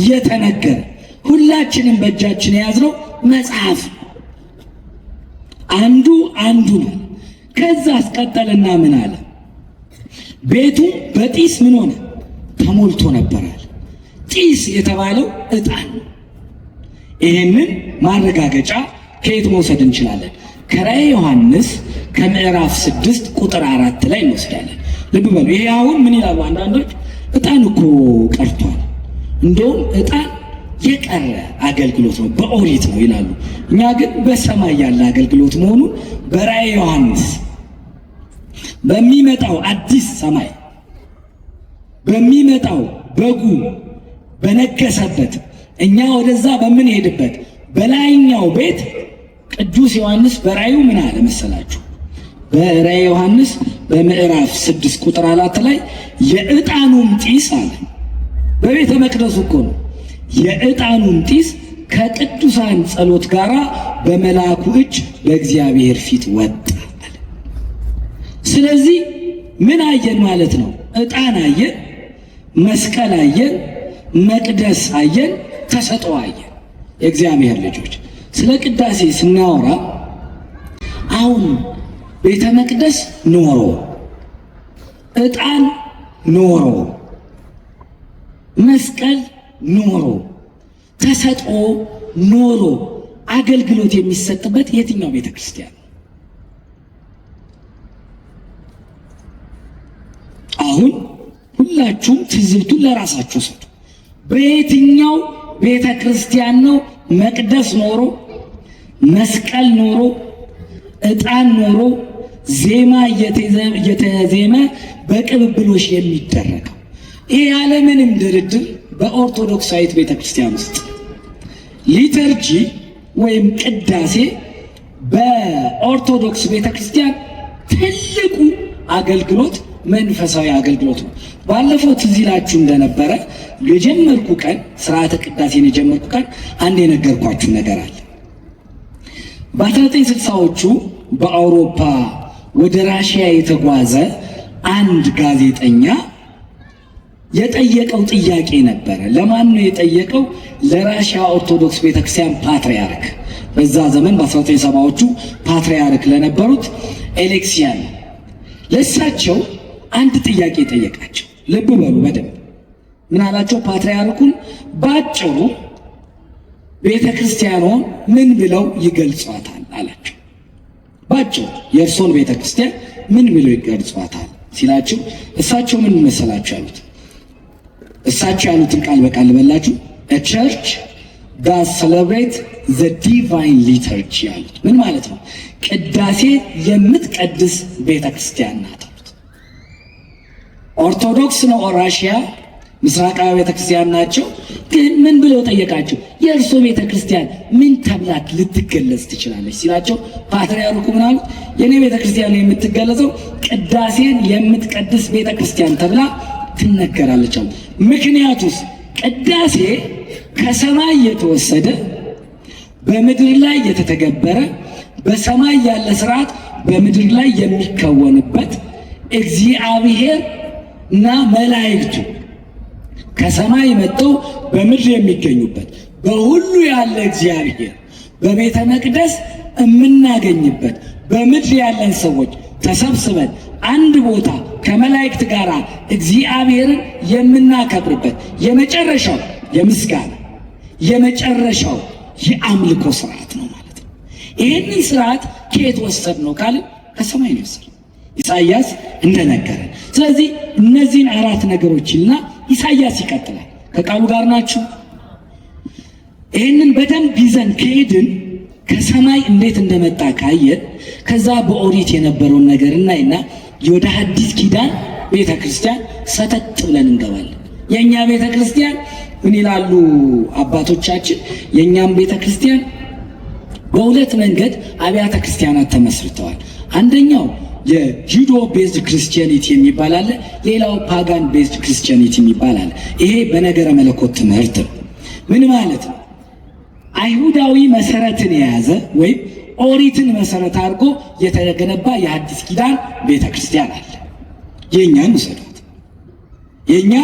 የተነገረ ሁላችንም በእጃችን የያዝነው መጽሐፍ አንዱ ነው። ከዛ አስቀጠልና ምን አለ? ቤቱ በጢስ ምን ሆነ? ተሞልቶ ነበራል። ጢስ የተባለው ዕጣን ነው። ይህንን ማረጋገጫ ከየት መውሰድ እንችላለን? ከራእየ ዮሐንስ ከምዕራፍ 6 ቁጥር 4 ላይ እንወስዳለን። ልብ በሉ። ይሄ አሁን ምን ይላሉ አንዳንዶች? ዕጣን እኮ ቀርቷል፣ እንደውም ዕጣን የቀረ አገልግሎት ነው፣ በኦሪት ነው ይላሉ። እኛ ግን በሰማይ ያለ አገልግሎት መሆኑን በራእየ ዮሐንስ በሚመጣው አዲስ ሰማይ በሚመጣው በጉ በነገሰበት እኛ ወደዛ በምንሄድበት በላይኛው ቤት ቅዱስ ዮሐንስ በራእዩ ምን አለ መሰላችሁ? በራእየ ዮሐንስ በምዕራፍ 6 ቁጥር 4 ላይ የዕጣኑም ጢስ አለ። በቤተ መቅደሱ እኮ ነው። የዕጣኑም ጢስ ከቅዱሳን ጸሎት ጋር በመልአኩ እጅ በእግዚአብሔር ፊት ወጣ አለ። ስለዚህ ምን አየን ማለት ነው? ዕጣን አየን፣ መስቀል አየን፣ መቅደስ አየን፣ ተሰጥኦ አየን። የእግዚአብሔር ልጆች ስለ ቅዳሴ ስናወራ አሁን ቤተ መቅደስ ኖሮ፣ ዕጣን ኖሮ፣ መስቀል ኖሮ፣ ተሰጥኦ ኖሮ አገልግሎት የሚሰጥበት የትኛው ቤተ ክርስቲያን? አሁን ሁላችሁም ትዝብቱን ለራሳችሁ ሰጡ። በየትኛው ቤተ ክርስቲያን ነው መቅደስ ኖሮ፣ መስቀል ኖሮ፣ ዕጣን ኖሮ፣ ዜማ እየተዜመ በቅብብሎሽ የሚደረገው? ይህ ያለምንም ድርድር በኦርቶዶክሳዊት ቤተ ክርስቲያን ውስጥ ሊተርጂ ወይም ቅዳሴ በኦርቶዶክስ ቤተ ክርስቲያን ትልቁ አገልግሎት መንፈሳዊ አገልግሎት ነው። ባለፈው ትዝ ይላችሁ እንደነበረ የጀመርኩ ቀን ስርዓተ ቅዳሴን የጀመርኩ ቀን አንድ የነገርኳችሁ ነገር አለ። በ1960ዎቹ በአውሮፓ ወደ ራሽያ የተጓዘ አንድ ጋዜጠኛ የጠየቀው ጥያቄ ነበረ። ለማን ነው የጠየቀው? ለራሽያ ኦርቶዶክስ ቤተክርስቲያን ፓትርያርክ፣ በዛ ዘመን በ1970ዎቹ ፓትርያርክ ለነበሩት ኤሌክሲያን ለእሳቸው አንድ ጥያቄ ጠየቃቸው። ልብ በሉ በደንብ ምን አላቸው? ፓትርያርኩን ባጭሩ ቤተ ክርስቲያኗን ምን ብለው ይገልጿታል አላቸው። ባጭሩ የእርሶን ቤተ ክርስቲያን ምን ብለው ይገልጿታል ሲላቸው እሳቸው ምን መሰላችሁ ያሉት? እሳቸው ያሉትን ቃል በቃል ልበላችሁ። a church that celebrates the divine liturgy ያሉት ምን ማለት ነው? ቅዳሴ የምትቀድስ ቤተ ክርስቲያን ናት አሉት። ኦርቶዶክስ ነው ራሽያ ምስራቃዊ ቤተ ክርስቲያን ናቸው። ግን ምን ብለው ጠየቃቸው? የእርሶ ቤተ ክርስቲያን ምን ተብላ ልትገለጽ ትችላለች ሲላቸው ፓትርያርኩ ምን አሉት? የኔ ቤተ ክርስቲያን የምትገለጸው ቅዳሴን የምትቀድስ ቤተ ክርስቲያን ተብላ ትነገራለች አሉ። ምክንያቱስ ቅዳሴ ከሰማይ የተወሰደ በምድር ላይ የተተገበረ በሰማይ ያለ ስርዓት በምድር ላይ የሚከወንበት እግዚአብሔር እና መላእክቱ ከሰማይ መጥተው በምድር የሚገኙበት በሁሉ ያለ እግዚአብሔር በቤተ መቅደስ የምናገኝበት በምድር ያለን ሰዎች ተሰብስበን አንድ ቦታ ከመላእክት ጋር እግዚአብሔርን የምናከብርበት የመጨረሻው የምስጋና የመጨረሻው የአምልኮ ስርዓት ነው ማለት ነው። ይህንን ስርዓት ከየት ወሰድ ነው ካልን ከሰማይ ነው ወሰድ ኢሳይያስ እንደነገረ። ስለዚህ እነዚህን አራት ነገሮችና ኢሳይያስ ይቀጥላል። ከቃሉ ጋር ናችሁ? ይህንን በደንብ ይዘን ከሄድን ከሰማይ እንዴት እንደመጣ ካየን ከዛ በኦሪት የነበረውን ነገር እናይና ወደ ሐዲስ ኪዳን ቤተ ክርስቲያን ሰተት ብለን እንገባለን። የእኛ ቤተ ክርስቲያን ምን ይላሉ አባቶቻችን? የእኛም ቤተ ክርስቲያን በሁለት መንገድ አብያተ ክርስቲያናት ተመስርተዋል። አንደኛው የጁዶ ቤዝድ ክርስቲያኒቲ የሚባል አለ፣ ሌላው ፓጋን ቤዝድ ክርስቲያኒቲ የሚባል አለ። ይሄ በነገረ መለኮት ትምህርት ነው። ምን ማለት ነው? አይሁዳዊ መሰረትን የያዘ ወይም ኦሪትን መሰረት አድርጎ የተገነባ የሐዲስ ኪዳን ቤተ ክርስቲያን አለ። የእኛን ውሰዱት። የኛ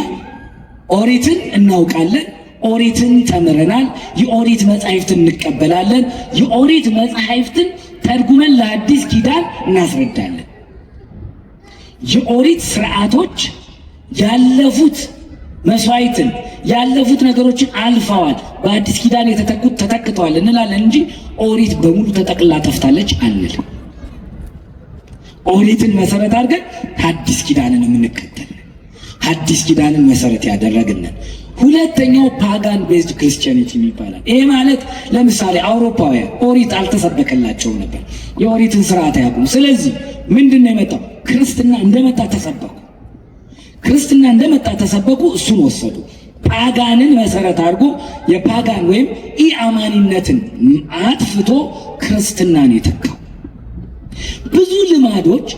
ኦሪትን እናውቃለን፣ ኦሪትን ተምረናል፣ የኦሪት መጻሕፍትን እንቀበላለን፣ የኦሪት መጻሕፍትን ተርጉመን ለአዲስ ኪዳን እናስረዳለን። የኦሪት ስርዓቶች ያለፉት መስዋዕትን ያለፉት ነገሮችን አልፈዋል፣ በአዲስ ኪዳን የተተኩት ተተክተዋል እንላለን እንጂ ኦሪት በሙሉ ተጠቅላ ጠፍታለች አንልም። ኦሪትን መሰረት አድርገን አዲስ ኪዳንን የምንከተል አዲስ ኪዳንን መሰረት ያደረግነን። ሁለተኛው ፓጋን ቤዝድ ክርስቲያኒቲ ይባላል። ይሄ ማለት ለምሳሌ አውሮፓውያን ኦሪት አልተሰበከላቸውም ነበር፣ የኦሪትን ስርዓት አያውቁም። ስለዚህ ምንድነው የመጣው? ክርስትና እንደመጣ ተሰበኩ። ክርስትና እንደመጣ ተሰበኩ፣ እሱን ወሰዱ። ፓጋንን መሰረት አድርጎ የፓጋን ወይም ኢአማኒነትን አጥፍቶ ክርስትናን የተካው። ብዙ ልማዶች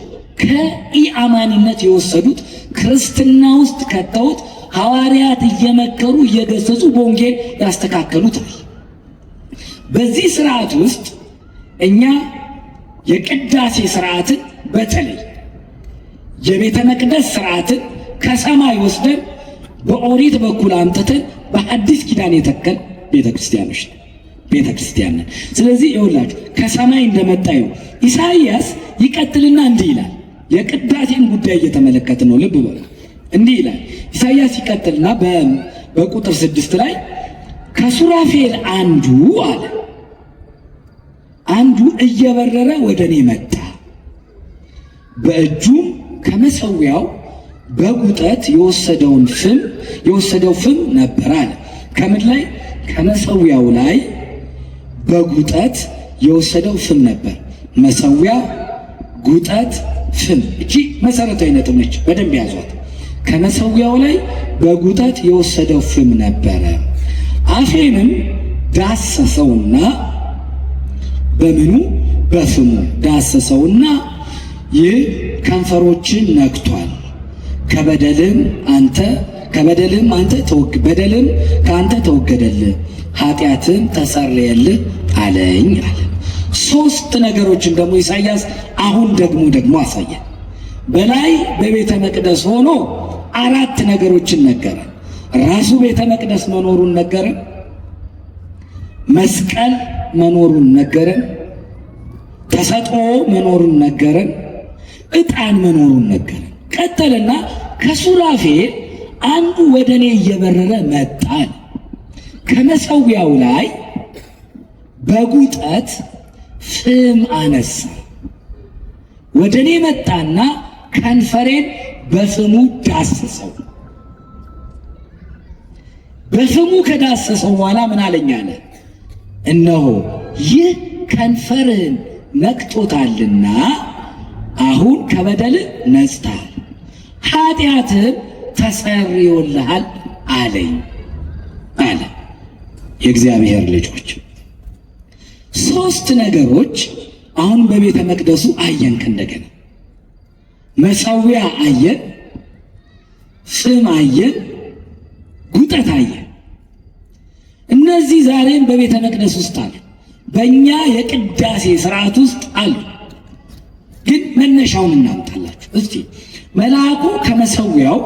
ከኢአማኒነት የወሰዱት ክርስትና ውስጥ ከተውት ሐዋርያት እየመከሩ እየገሰጹ በወንጌል ያስተካከሉት። በዚህ ስርዓት ውስጥ እኛ የቅዳሴ ስርዓትን በተለይ የቤተ መቅደስ ስርዓትን ከሰማይ ወስደን በኦሪት በኩል አምጥተን በአዲስ ኪዳን የተከል ቤተክርስቲያኖች ቤተክርስቲያን። ስለዚህ ይኸውላችሁ ከሰማይ እንደመጣዩ ኢሳይያስ ይቀጥልና እንዲህ ይላል። የቅዳሴን ጉዳይ እየተመለከተ ነው። ልብ በሉ። እንዲህ ይላል ኢሳይያስ ይቀጥልና በቁጥር 6 ላይ ከሱራፌል አንዱ እየበረረ ወደ እኔ መጣ፣ በእጁም ከመሠዊያው በጉጠት የወሰደው ፍም ነበር አለ። ከምን ላይ? ከመሠዊያው ላይ በጉጠት የወሰደው ፍም ነበር። መሠዊያ፣ ጉጠት፣ ፍም። እቺ መሰረታዊ ነጥብ ነች፣ በደንብ ያዟት። ከመሠዊያው ላይ በጉጠት የወሰደው ፍም ነበረ። አፌንም ዳሰሰውና በምኑ? በፍሙ ዳሰሰውና ይህ ከንፈሮችን ነክቷል፣ በደልም ከአንተ ተወገደልህ፣ ኃጢአትም ተሰረየልህ አለኝ አለ። ሶስት ነገሮችን ደግሞ ኢሳይያስ አሁን ደግሞ አሳየን። በላይ በቤተ መቅደስ ሆኖ አራት ነገሮችን ነገረን። ራሱ ቤተ መቅደስ መኖሩን ነገረን፣ መስቀል መኖሩን ነገረን፣ ተሰጥኦ መኖሩን ነገረን፣ ዕጣን መኖሩን ነገረን። ቀጠልና ከሱራፌል አንዱ ወደ እኔ እየበረረ መጣል፣ ከመሠዊያው ላይ በጉጠት ፍም አነሳ። ወደ እኔ መጣና ከንፈሬን በፍሙ ዳሰሰው። በፍሙ ከዳሰሰው በኋላ ምን አለኝ አለ? እነሆ ይህ ከንፈርህን ነክቶታልና አሁን ከበደልህ ነጽተሃል፣ ኃጢአትህም ተሰርዮልሃል አለኝ አለ። የእግዚአብሔር ልጆች ሶስት ነገሮች አሁን በቤተ መቅደሱ አየን። ከእንደገና መሠዊያ አየን፣ ፍም አየን፣ ጉጠት አየን። እነዚህ ዛሬም በቤተ መቅደስ ውስጥ አሉ፣ በእኛ የቅዳሴ ስርዓት ውስጥ አሉ። ግን መነሻውን እናምጣላችሁ እስቲ። መልአኩ ከመሠዊያው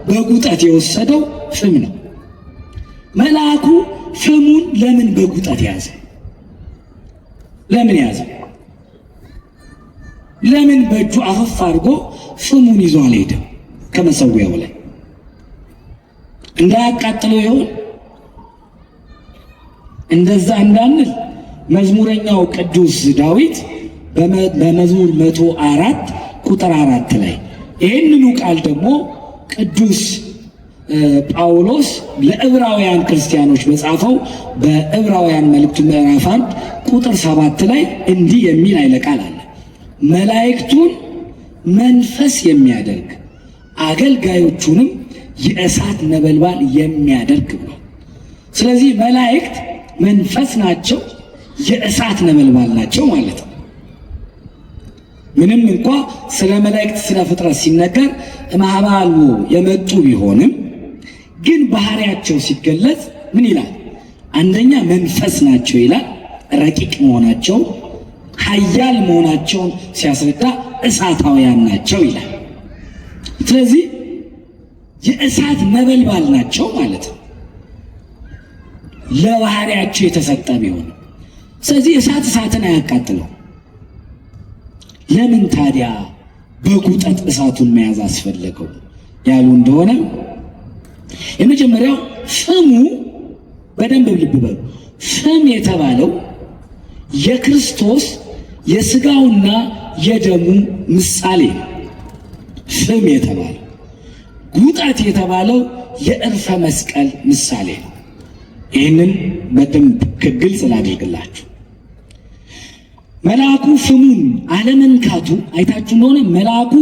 በጉጠት የወሰደው ፍም ነው። መልአኩ ፍሙን ለምን በጉጠት ያዘ? ለምን ያዘ? ለምን በእጁ አፈፍ አድርጎ ፍሙን ይዞ አልሄደም? ከመሠዊያው ላይ እንዳያቃጥለው ይሆን? እንደዛ እንዳንል መዝሙረኛው ቅዱስ ዳዊት በመዝሙር 104 ቁጥር 4 ላይ ይህንኑ ቃል ደግሞ ቅዱስ ጳውሎስ ለዕብራውያን ክርስቲያኖች በጻፈው በዕብራውያን መልእክቱ ምዕራፍ 1 ቁጥር 7 ላይ እንዲህ የሚል ኃይለ ቃል አለ። መላእክቱን መንፈስ የሚያደርግ አገልጋዮቹንም የእሳት ነበልባል የሚያደርግ ብሎ። ስለዚህ መላእክት መንፈስ ናቸው፣ የእሳት ነበልባል ናቸው ማለት ነው። ምንም እንኳ ስለ መላእክት ስለ ፍጥረት ሲነገር እምኀበ የመጡ ቢሆንም ግን ባህሪያቸው ሲገለጽ ምን ይላል? አንደኛ መንፈስ ናቸው ይላል፣ ረቂቅ መሆናቸው፣ ኃያል መሆናቸውን ሲያስረዳ እሳታውያን ናቸው ይላል። ስለዚህ የእሳት ነበልባል ናቸው ማለት ነው፣ ለባህሪያቸው የተሰጠ ቢሆን። ስለዚህ እሳትን አያቃጥለው። ለምን ታዲያ በጉጠት እሳቱን መያዝ አስፈለገው ያሉ እንደሆነ የመጀመሪያው ፍሙ፣ በደንብ ልብ በሉ፣ ፍም የተባለው የክርስቶስ የሥጋውና የደሙ ምሳሌ ነው። ፍም የተባለው ጉጠት የተባለው የዕርፈ መስቀል ምሳሌ ነው። ይህንን በደንብ ግልጽ ላድርግላችሁ። መልአኩ ፍሙን አለመንካቱ አይታችሁ እንደሆነ መልአኩ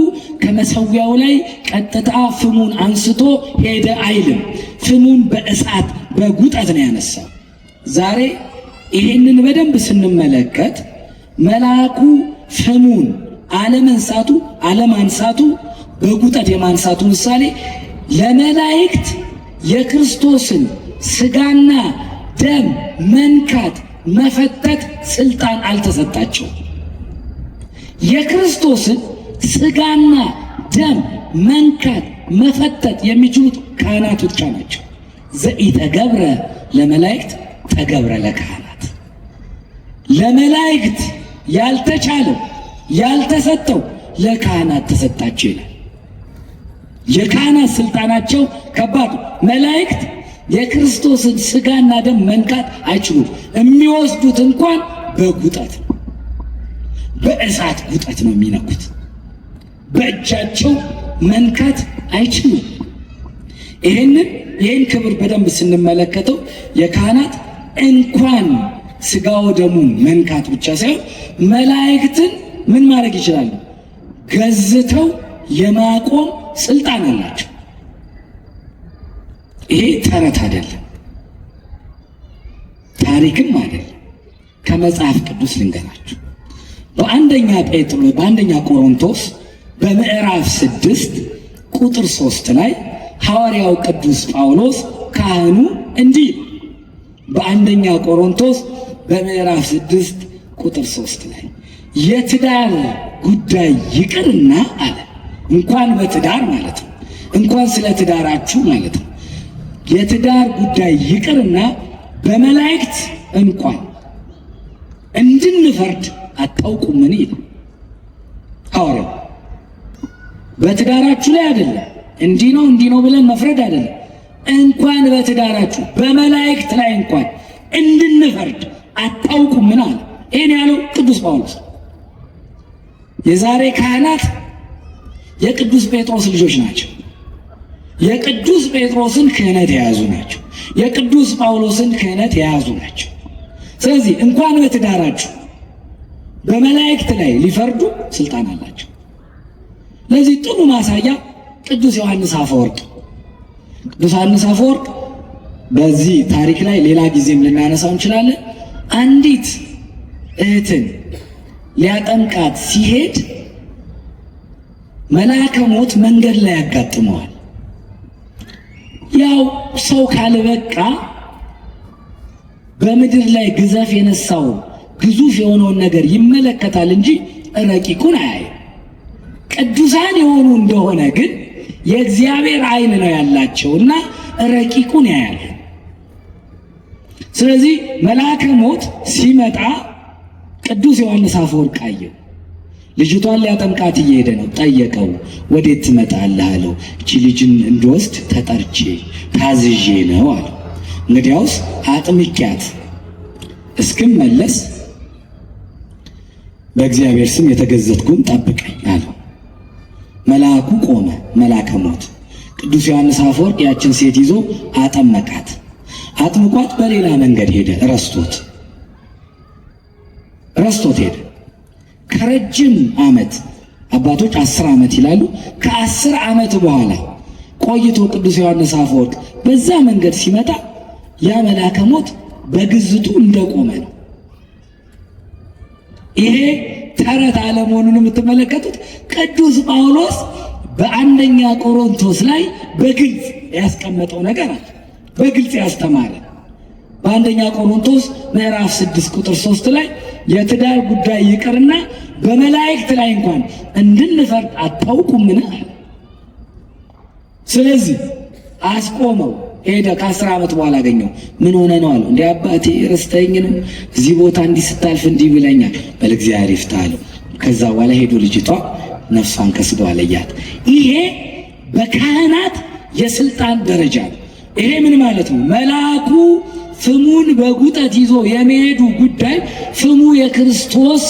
ከመሠዊያው ላይ ቀጥታ ፍሙን አንስቶ ሄደ አይልም። ፍሙን በእሳት በጉጠት ነው ያነሳው። ዛሬ ይሄንን በደንብ ስንመለከት መልአኩ ፍሙን አለማንሳቱ በጉጠት የማንሳቱ ምሳሌ ለመላእክት የክርስቶስን ሥጋና ደም መንካት መፈተት ስልጣን አልተሰጣቸው። የክርስቶስን ሥጋና ደም መንካት መፈተት የሚችሉት ካህናት ብቻ ናቸው። ዘኢተገብረ ለመላእክት ተገብረ ለካህናት። ለመላእክት ያልተቻለው ያልተሰጠው ለካህናት ተሰጣቸው ይላል። የካህናት ስልጣናቸው ከባድ። መላእክት የክርስቶስን ሥጋና ደም መንካት አይችሉም። የሚወስዱት እንኳን በጉጠት ነው፣ በእሳት ጉጠት ነው የሚነኩት። በእጃቸው መንካት አይችሉም። ይህን ክብር በደንብ ስንመለከተው የካህናት እንኳን ሥጋው ደሙን መንካት ብቻ ሳይሆን መላእክትን ምን ማድረግ ይችላሉ? ገዝተው የማቆም ስልጣን አላቸው። ይሄ ተረት አይደለም፣ ታሪክም አይደለም። ከመጽሐፍ ቅዱስ ልንገራችሁ። በአንደኛ ቆሮንቶስ በምዕራፍ 6 ቁጥር 3 ላይ ሐዋርያው ቅዱስ ጳውሎስ ካህኑ እንዲህ በአንደኛ ቆሮንቶስ በምዕራፍ 6 ቁጥር 3 ላይ የትዳር ጉዳይ ይቅርና አለ። እንኳን በትዳር ማለት ነው፣ እንኳን ስለ ትዳራችሁ ማለት ነው። የትዳር ጉዳይ ይቅርና በመላእክት እንኳን እንድንፈርድ አታውቁምን ይላል ሐዋርያው። በትዳራችሁ ላይ አይደለም እንዲህ ነው ብለን መፍረድ አይደለም። እንኳን በትዳራችሁ በመላእክት ላይ እንኳን እንድንፈርድ አታውቁምን አለ። ይህን ያለው ቅዱስ ጳውሎስ። የዛሬ ካህናት የቅዱስ ጴጥሮስ ልጆች ናቸው። የቅዱስ ጴጥሮስን ክህነት የያዙ ናቸው። የቅዱስ ጳውሎስን ክህነት የያዙ ናቸው። ስለዚህ እንኳን በትዳራችሁ በመላእክት ላይ ሊፈርዱ ስልጣን አላቸው። ለዚህ ጥሩ ማሳያ ቅዱስ ዮሐንስ አፈወርቅ። ቅዱስ ዮሐንስ አፈወርቅ በዚህ ታሪክ ላይ ሌላ ጊዜም ልናነሳው እንችላለን። አንዲት እህትን ሊያጠምቃት ሲሄድ መልአከ ሞት መንገድ ላይ ያጋጥመዋል። ያው ሰው ካልበቃ በምድር ላይ ግዘፍ የነሳው ግዙፍ የሆነውን ነገር ይመለከታል እንጂ ረቂቁን አያይም። ቅዱሳን የሆኑ እንደሆነ ግን የእግዚአብሔር ዓይን ነው ያላቸውና ረቂቁን ያያል። ስለዚህ መልአከ ሞት ሲመጣ ቅዱስ ዮሐንስ አፈወርቅ አየው። ልጅቷን ሊያጠምቃት እየሄደ ነው። ጠየቀው፣ ወዴት ትመጣለህ አለው። እቺ ልጅን እንድወስድ ተጠርቼ ታዝዤ ነው አለው። እንግዲያውስ አጥምቂያት እስክመለስ በእግዚአብሔር ስም የተገዘትኩን ጠብቀኝ አለው። መልአኩ ቆመ። መልአከ ሞት ቅዱስ ዮሐንስ አፈወርቅ ያችን ሴት ይዞ አጠመቃት። አጥምቋት በሌላ መንገድ ሄደ። ረስቶት ሄደ። ከረጅም ዓመት አባቶች 10 ዓመት ይላሉ። ከ10 ዓመት በኋላ ቆይቶ ቅዱስ ዮሐንስ አፈወርቅ በዛ መንገድ ሲመጣ ያ መልአከ ሞት በግዝቱ እንደቆመ ነው። ይሄ ተረት አለመሆኑን የምትመለከቱት ቅዱስ ጳውሎስ በአንደኛ ቆሮንቶስ ላይ በግልጽ ያስቀመጠው ነገር አለ። በግልጽ ያስተማረ በአንደኛ ቆሮንቶስ ምዕራፍ 6 ቁጥር 3 ላይ የትዳር ጉዳይ ይቅርና በመላእክት ላይ እንኳን እንድንፈርድ አታውቁምን? ስለዚህ አስቆመው። ሄደ። ከ10 ዓመት በኋላ አገኘው። ምን ሆነ ነው አለው። እንዴ አባቴ ረስተኝ ነው እዚህ ቦታ እንዲህ ስታልፍ እንዲህ ብለኛል። በል እግዚአብሔር ይፍታ አለው። ከዛ በኋላ ሄዶ ልጅቷ ነፍሷን ከስጋዋ ለያት። ይሄ በካህናት የስልጣን ደረጃ ነው። ይሄ ምን ማለት ነው? መልአኩ ፍሙን በጉጠት ይዞ የመሄዱ ጉዳይ ፍሙ የክርስቶስ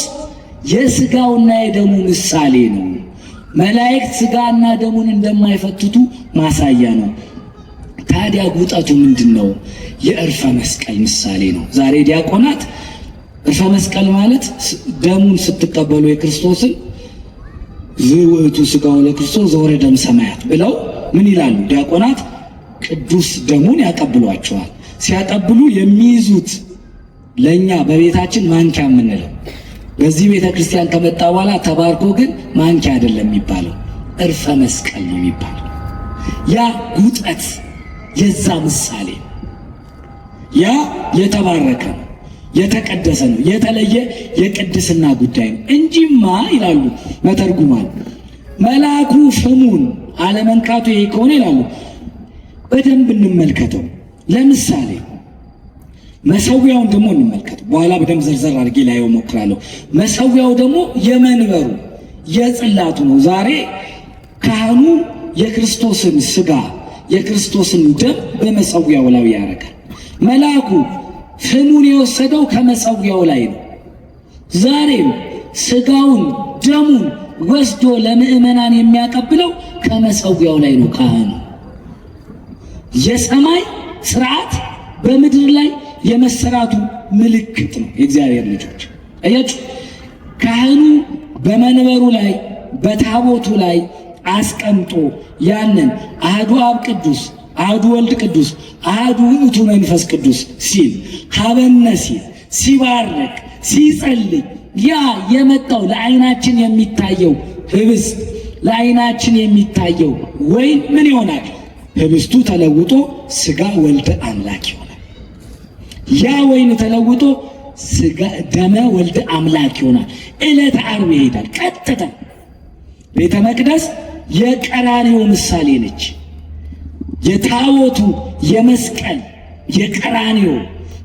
የስጋውና የደሙ ምሳሌ ነው። መላእክት ስጋና ደሙን እንደማይፈትቱ ማሳያ ነው። ታዲያ ጉጠቱ ምንድነው? የእርፈ መስቀል ምሳሌ ነው። ዛሬ ዲያቆናት እርፈ መስቀል ማለት ደሙን ስትቀበሉ የክርስቶስን ዝውዕቱ ስጋው ለክርስቶስ ዘወረደም ሰማያት ብለው ምን ይላሉ? ዲያቆናት ቅዱስ ደሙን ያቀብሏቸዋል። ሲያቀብሉ የሚይዙት ለኛ በቤታችን ማንኪያ የምንለው በዚህ ቤተ ክርስቲያን ከመጣ በኋላ ተባርኮ ግን ማንኪያ አይደለም የሚባለው፣ እርፈ መስቀል ነው የሚባለው። ያ ጉጠት የዛ ምሳሌ፣ ያ የተባረከ ነው፣ የተቀደሰ ነው፣ የተለየ የቅድስና ጉዳይ ነው እንጂማ ይላሉ መተርጉማን መልአኩ ፍሙን አለመንካቱ ይሄ ከሆነ ይላሉ በደንብ እንመልከተው። ለምሳሌ መሰዊያውን ደግሞ እንመልከተው። በኋላ በደንብ ዘርዘር አድርጌ ላየው ሞክራለሁ። መሰዊያው ደግሞ የመንበሩ የጽላቱ ነው። ዛሬ ካህኑ የክርስቶስን ስጋ የክርስቶስን ደም በመሰዊያው ላይ ያደርጋል። መልአኩ ፍሙን የወሰደው ከመሰዊያው ላይ ነው። ዛሬም ስጋውን ደሙን ወስዶ ለምእመናን የሚያቀብለው ከመሰዊያው ላይ ነው ካህኑ። የሰማይ ስርዓት በምድር ላይ የመሰራቱ ምልክት ነው። የእግዚአብሔር ልጆች አያችሁ፣ ካህኑ በመንበሩ ላይ በታቦቱ ላይ አስቀምጦ ያንን አሐዱ አብ ቅዱስ፣ አሐዱ ወልድ ቅዱስ፣ አሐዱ ውእቱ መንፈስ ቅዱስ ሲል ሀበነ ሲል ሲባርክ ሲጸልይ ያ የመጣው ለዓይናችን የሚታየው ህብስት ለዓይናችን የሚታየው ወይን ምን ይሆናል? ህብስቱ ተለውጦ ስጋ ወልደ አምላክ ይሆናል። ያ ወይን ተለውጦ ስጋ ደመ ወልደ አምላክ ይሆናል። ዕለተ ዓርብ ይሄዳል ቀጥታ። ቤተ መቅደስ የቀራንዮ ምሳሌ ነች። የታቦቱ የመስቀል የቀራንዮ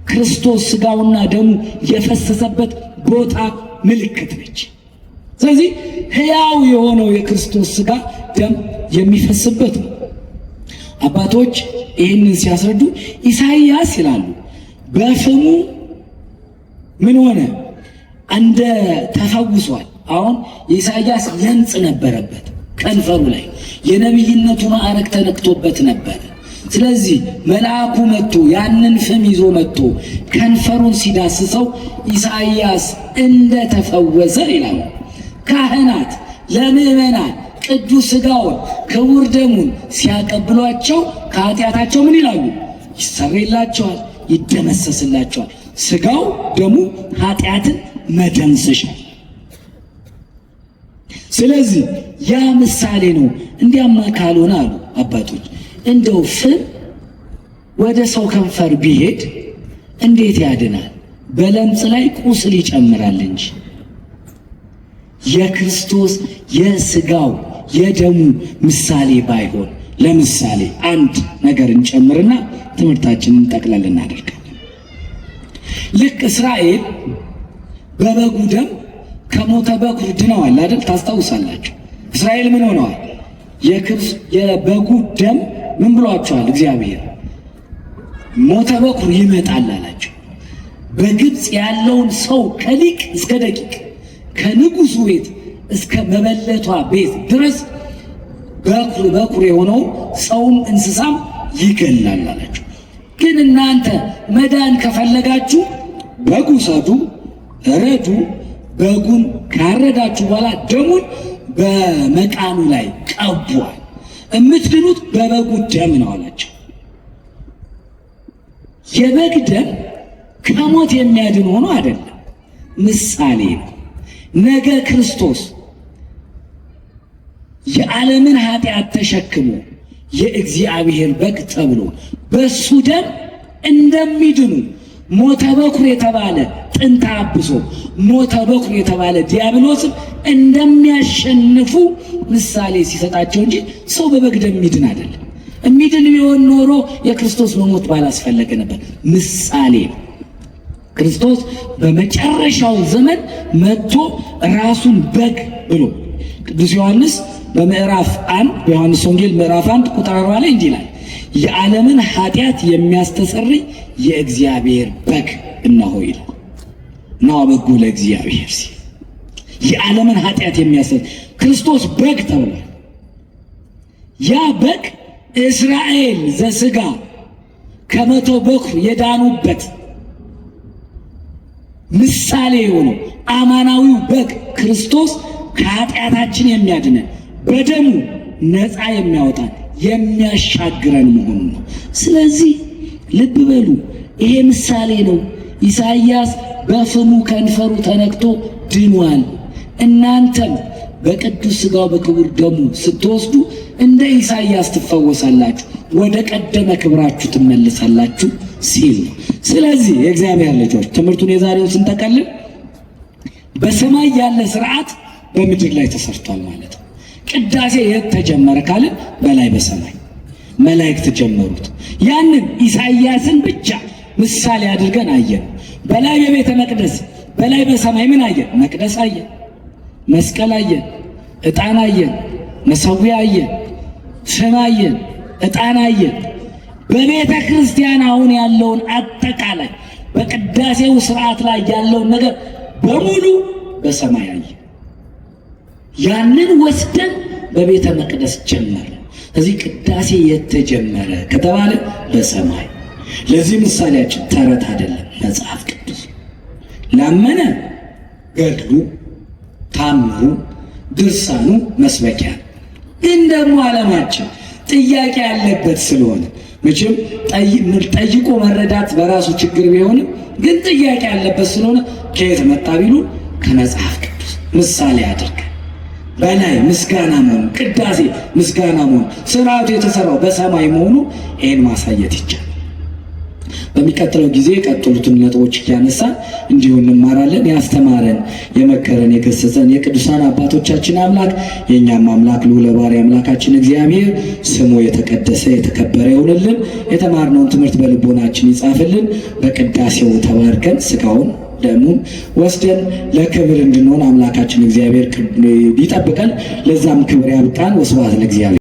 ክርስቶስ ስጋውና ደሙ የፈሰሰበት ቦታ ምልክት ነች። ስለዚህ ሕያው የሆነው የክርስቶስ ስጋ ደም የሚፈስበት ነው። አባቶች ይህንን ሲያስረዱ ኢሳይያስ ይላሉ በፍሙ ምን ሆነ? እንደ ተፈውሷል። አሁን የኢሳይያስ ለምጽ ነበረበት ከንፈሩ ላይ የነቢይነቱ ማዕረግ ተነክቶበት ነበር። ስለዚህ መልአኩ መጥቶ ያንን ፍም ይዞ መጥቶ ከንፈሩን ሲዳስሰው ኢሳይያስ እንደ ተፈወሰ ይላሉ። ካህናት ለምእመናን ቅዱስ ስጋውን ክቡር ደሙን ሲያቀብሏቸው ከኃጢአታቸው ምን ይላሉ? ይሰረይላቸዋል፣ ይደመሰስላቸዋል። ስጋው ደሙ ኃጢአትን መደምሰሻ። ስለዚህ ያ ምሳሌ ነው። እንዲያማ ካልሆነ አሉ አባቶች እንደው ፍም ወደ ሰው ከንፈር ቢሄድ እንዴት ያድናል? በለምጽ ላይ ቁስል ይጨምራል እንጂ የክርስቶስ የስጋው የደሙ ምሳሌ ባይሆን። ለምሳሌ አንድ ነገር እንጨምርና ትምህርታችንን ጠቅለል እናደርጋለን። ልክ እስራኤል በበጉ ደም ከሞተ በኩር ድነዋል አይደል? ታስታውሳላችሁ። እስራኤል ምን ሆነዋል? የበጉ ደም ምን ብሏቸዋል? እግዚአብሔር ሞተ በኩር ይመጣል አላቸው። በግብፅ ያለውን ሰው ከሊቅ እስከ ደቂቅ ከንጉሱ ቤት እስከ መበለቷ ቤት ድረስ በኩር የሆነው ሰውም እንስሳም ይገላል አላቸው። ግን እናንተ መዳን ከፈለጋችሁ በግ ውሰዱ፣ እረዱ። በጉን ካረዳችሁ በኋላ ደሙን በመቃኑ ላይ ቀቧል። የምትድኑት በበጉ ደም ነው አላቸው። የበግ ደም ከሞት የሚያድን ሆኖ አይደለም፣ ምሳሌ ነው። ነገ ክርስቶስ የዓለምን ኃጢአት ተሸክሞ የእግዚአብሔር በግ ተብሎ በሱ ደም እንደሚድኑ ሞተ በኩር የተባለ ጥንተ አብሶ ሞተ በኩር የተባለ ዲያብሎስም እንደሚያሸንፉ ምሳሌ ሲሰጣቸው እንጂ ሰው በበግ ደም ይድን አይደለም። የሚድን ቢሆን ኖሮ የክርስቶስ መሞት ባላስፈለገ ነበር። ምሳሌ ነው። ክርስቶስ በመጨረሻው ዘመን መጥቶ ራሱን በግ ብሎ ቅዱስ ዮሐንስ በምዕራፍ 1 በዮሐንስ ወንጌል ምዕራፍ 1 ቁጥር 40 ላይ እንዲህ ይላል፣ የዓለምን ኃጢአት የሚያስተሰርይ የእግዚአብሔር በግ እነሆ ይላል። ነው በጉ ለእግዚአብሔር ሲል የዓለምን ኃጢአት የሚያስተሰርይ ክርስቶስ በግ ተብሏል። ያ በግ እስራኤል ዘሥጋ ከመቶ በኩር የዳኑበት ምሳሌ የሆነው አማናዊው በግ ክርስቶስ ከኃጢአታችን የሚያድነን በደሙ ነፃ የሚያወጣን የሚያሻግረን መሆኑን ነው። ስለዚህ ልብ በሉ፣ ይሄ ምሳሌ ነው። ኢሳይያስ በፍሙ ከንፈሩ ተነክቶ ድኗል። እናንተም በቅዱስ ሥጋው በክቡር ደሙ ስትወስዱ እንደ ኢሳይያስ ትፈወሳላችሁ፣ ወደ ቀደመ ክብራችሁ ትመለሳላችሁ ሲል ነው። ስለዚህ የእግዚአብሔር ልጆች ትምህርቱን የዛሬውን ስንጠቀልል በሰማይ ያለ ስርዓት በምድር ላይ ተሰርቷል ማለት ነው። ቅዳሴ የት ተጀመረ ካልን በላይ በሰማይ መላእክት ጀመሩት። ያንን ኢሳይያስን ብቻ ምሳሌ አድርገን አየን። በላይ በቤተ መቅደስ በላይ በሰማይ ምን አየን? መቅደስ አየን፣ መስቀል አየን፣ ዕጣን አየን፣ መሠዊያ አየን፣ ፍም አየን፣ ዕጣን አየን። በቤተ ክርስቲያን አሁን ያለውን አጠቃላይ በቅዳሴው ስርዓት ላይ ያለውን ነገር በሙሉ በሰማይ አየን። ያንን ወስደን በቤተ መቅደስ ጀመረ። እዚህ ቅዳሴ የተጀመረ ከተባለ በሰማይ። ለዚህ ምሳሌያችን ተረት አይደለም፣ መጽሐፍ ቅዱስ ላመነ ገድሉ፣ ታምሩ፣ ድርሳኑ መስበኪያ። ግን ደግሞ ዓለማችን ጥያቄ ያለበት ስለሆነ መቼም ጠይቆ መረዳት በራሱ ችግር ቢሆንም ግን ጥያቄ ያለበት ስለሆነ ከየት መጣ ቢሉ ከመጽሐፍ ቅዱስ ምሳሌ አድርገን በላይ ምስጋና መሆኑ፣ ቅዳሴ ምስጋና መሆኑ፣ ስርዓቱ የተሰራው በሰማይ መሆኑ ይህን ማሳየት ይቻላል። በሚቀጥለው ጊዜ የቀጠሉትን ነጥቦች እያነሳን እንዲሁ እንማራለን። ያስተማረን የመከረን የገሰጸን የቅዱሳን አባቶቻችን አምላክ የእኛም አምላክ ልዑለ ባሕርይ አምላካችን እግዚአብሔር ስሙ የተቀደሰ የተከበረ ይሁንልን። የተማርነውን ትምህርት በልቦናችን ይጻፍልን። በቅዳሴው ተባርከን ሥጋውን ደሙን ወስደን ለክብር እንድንሆን አምላካችን እግዚአብሔር ይጠብቀን። ለዛም ክብር ያብቃን። ወስብሐት ለእግዚአብሔር።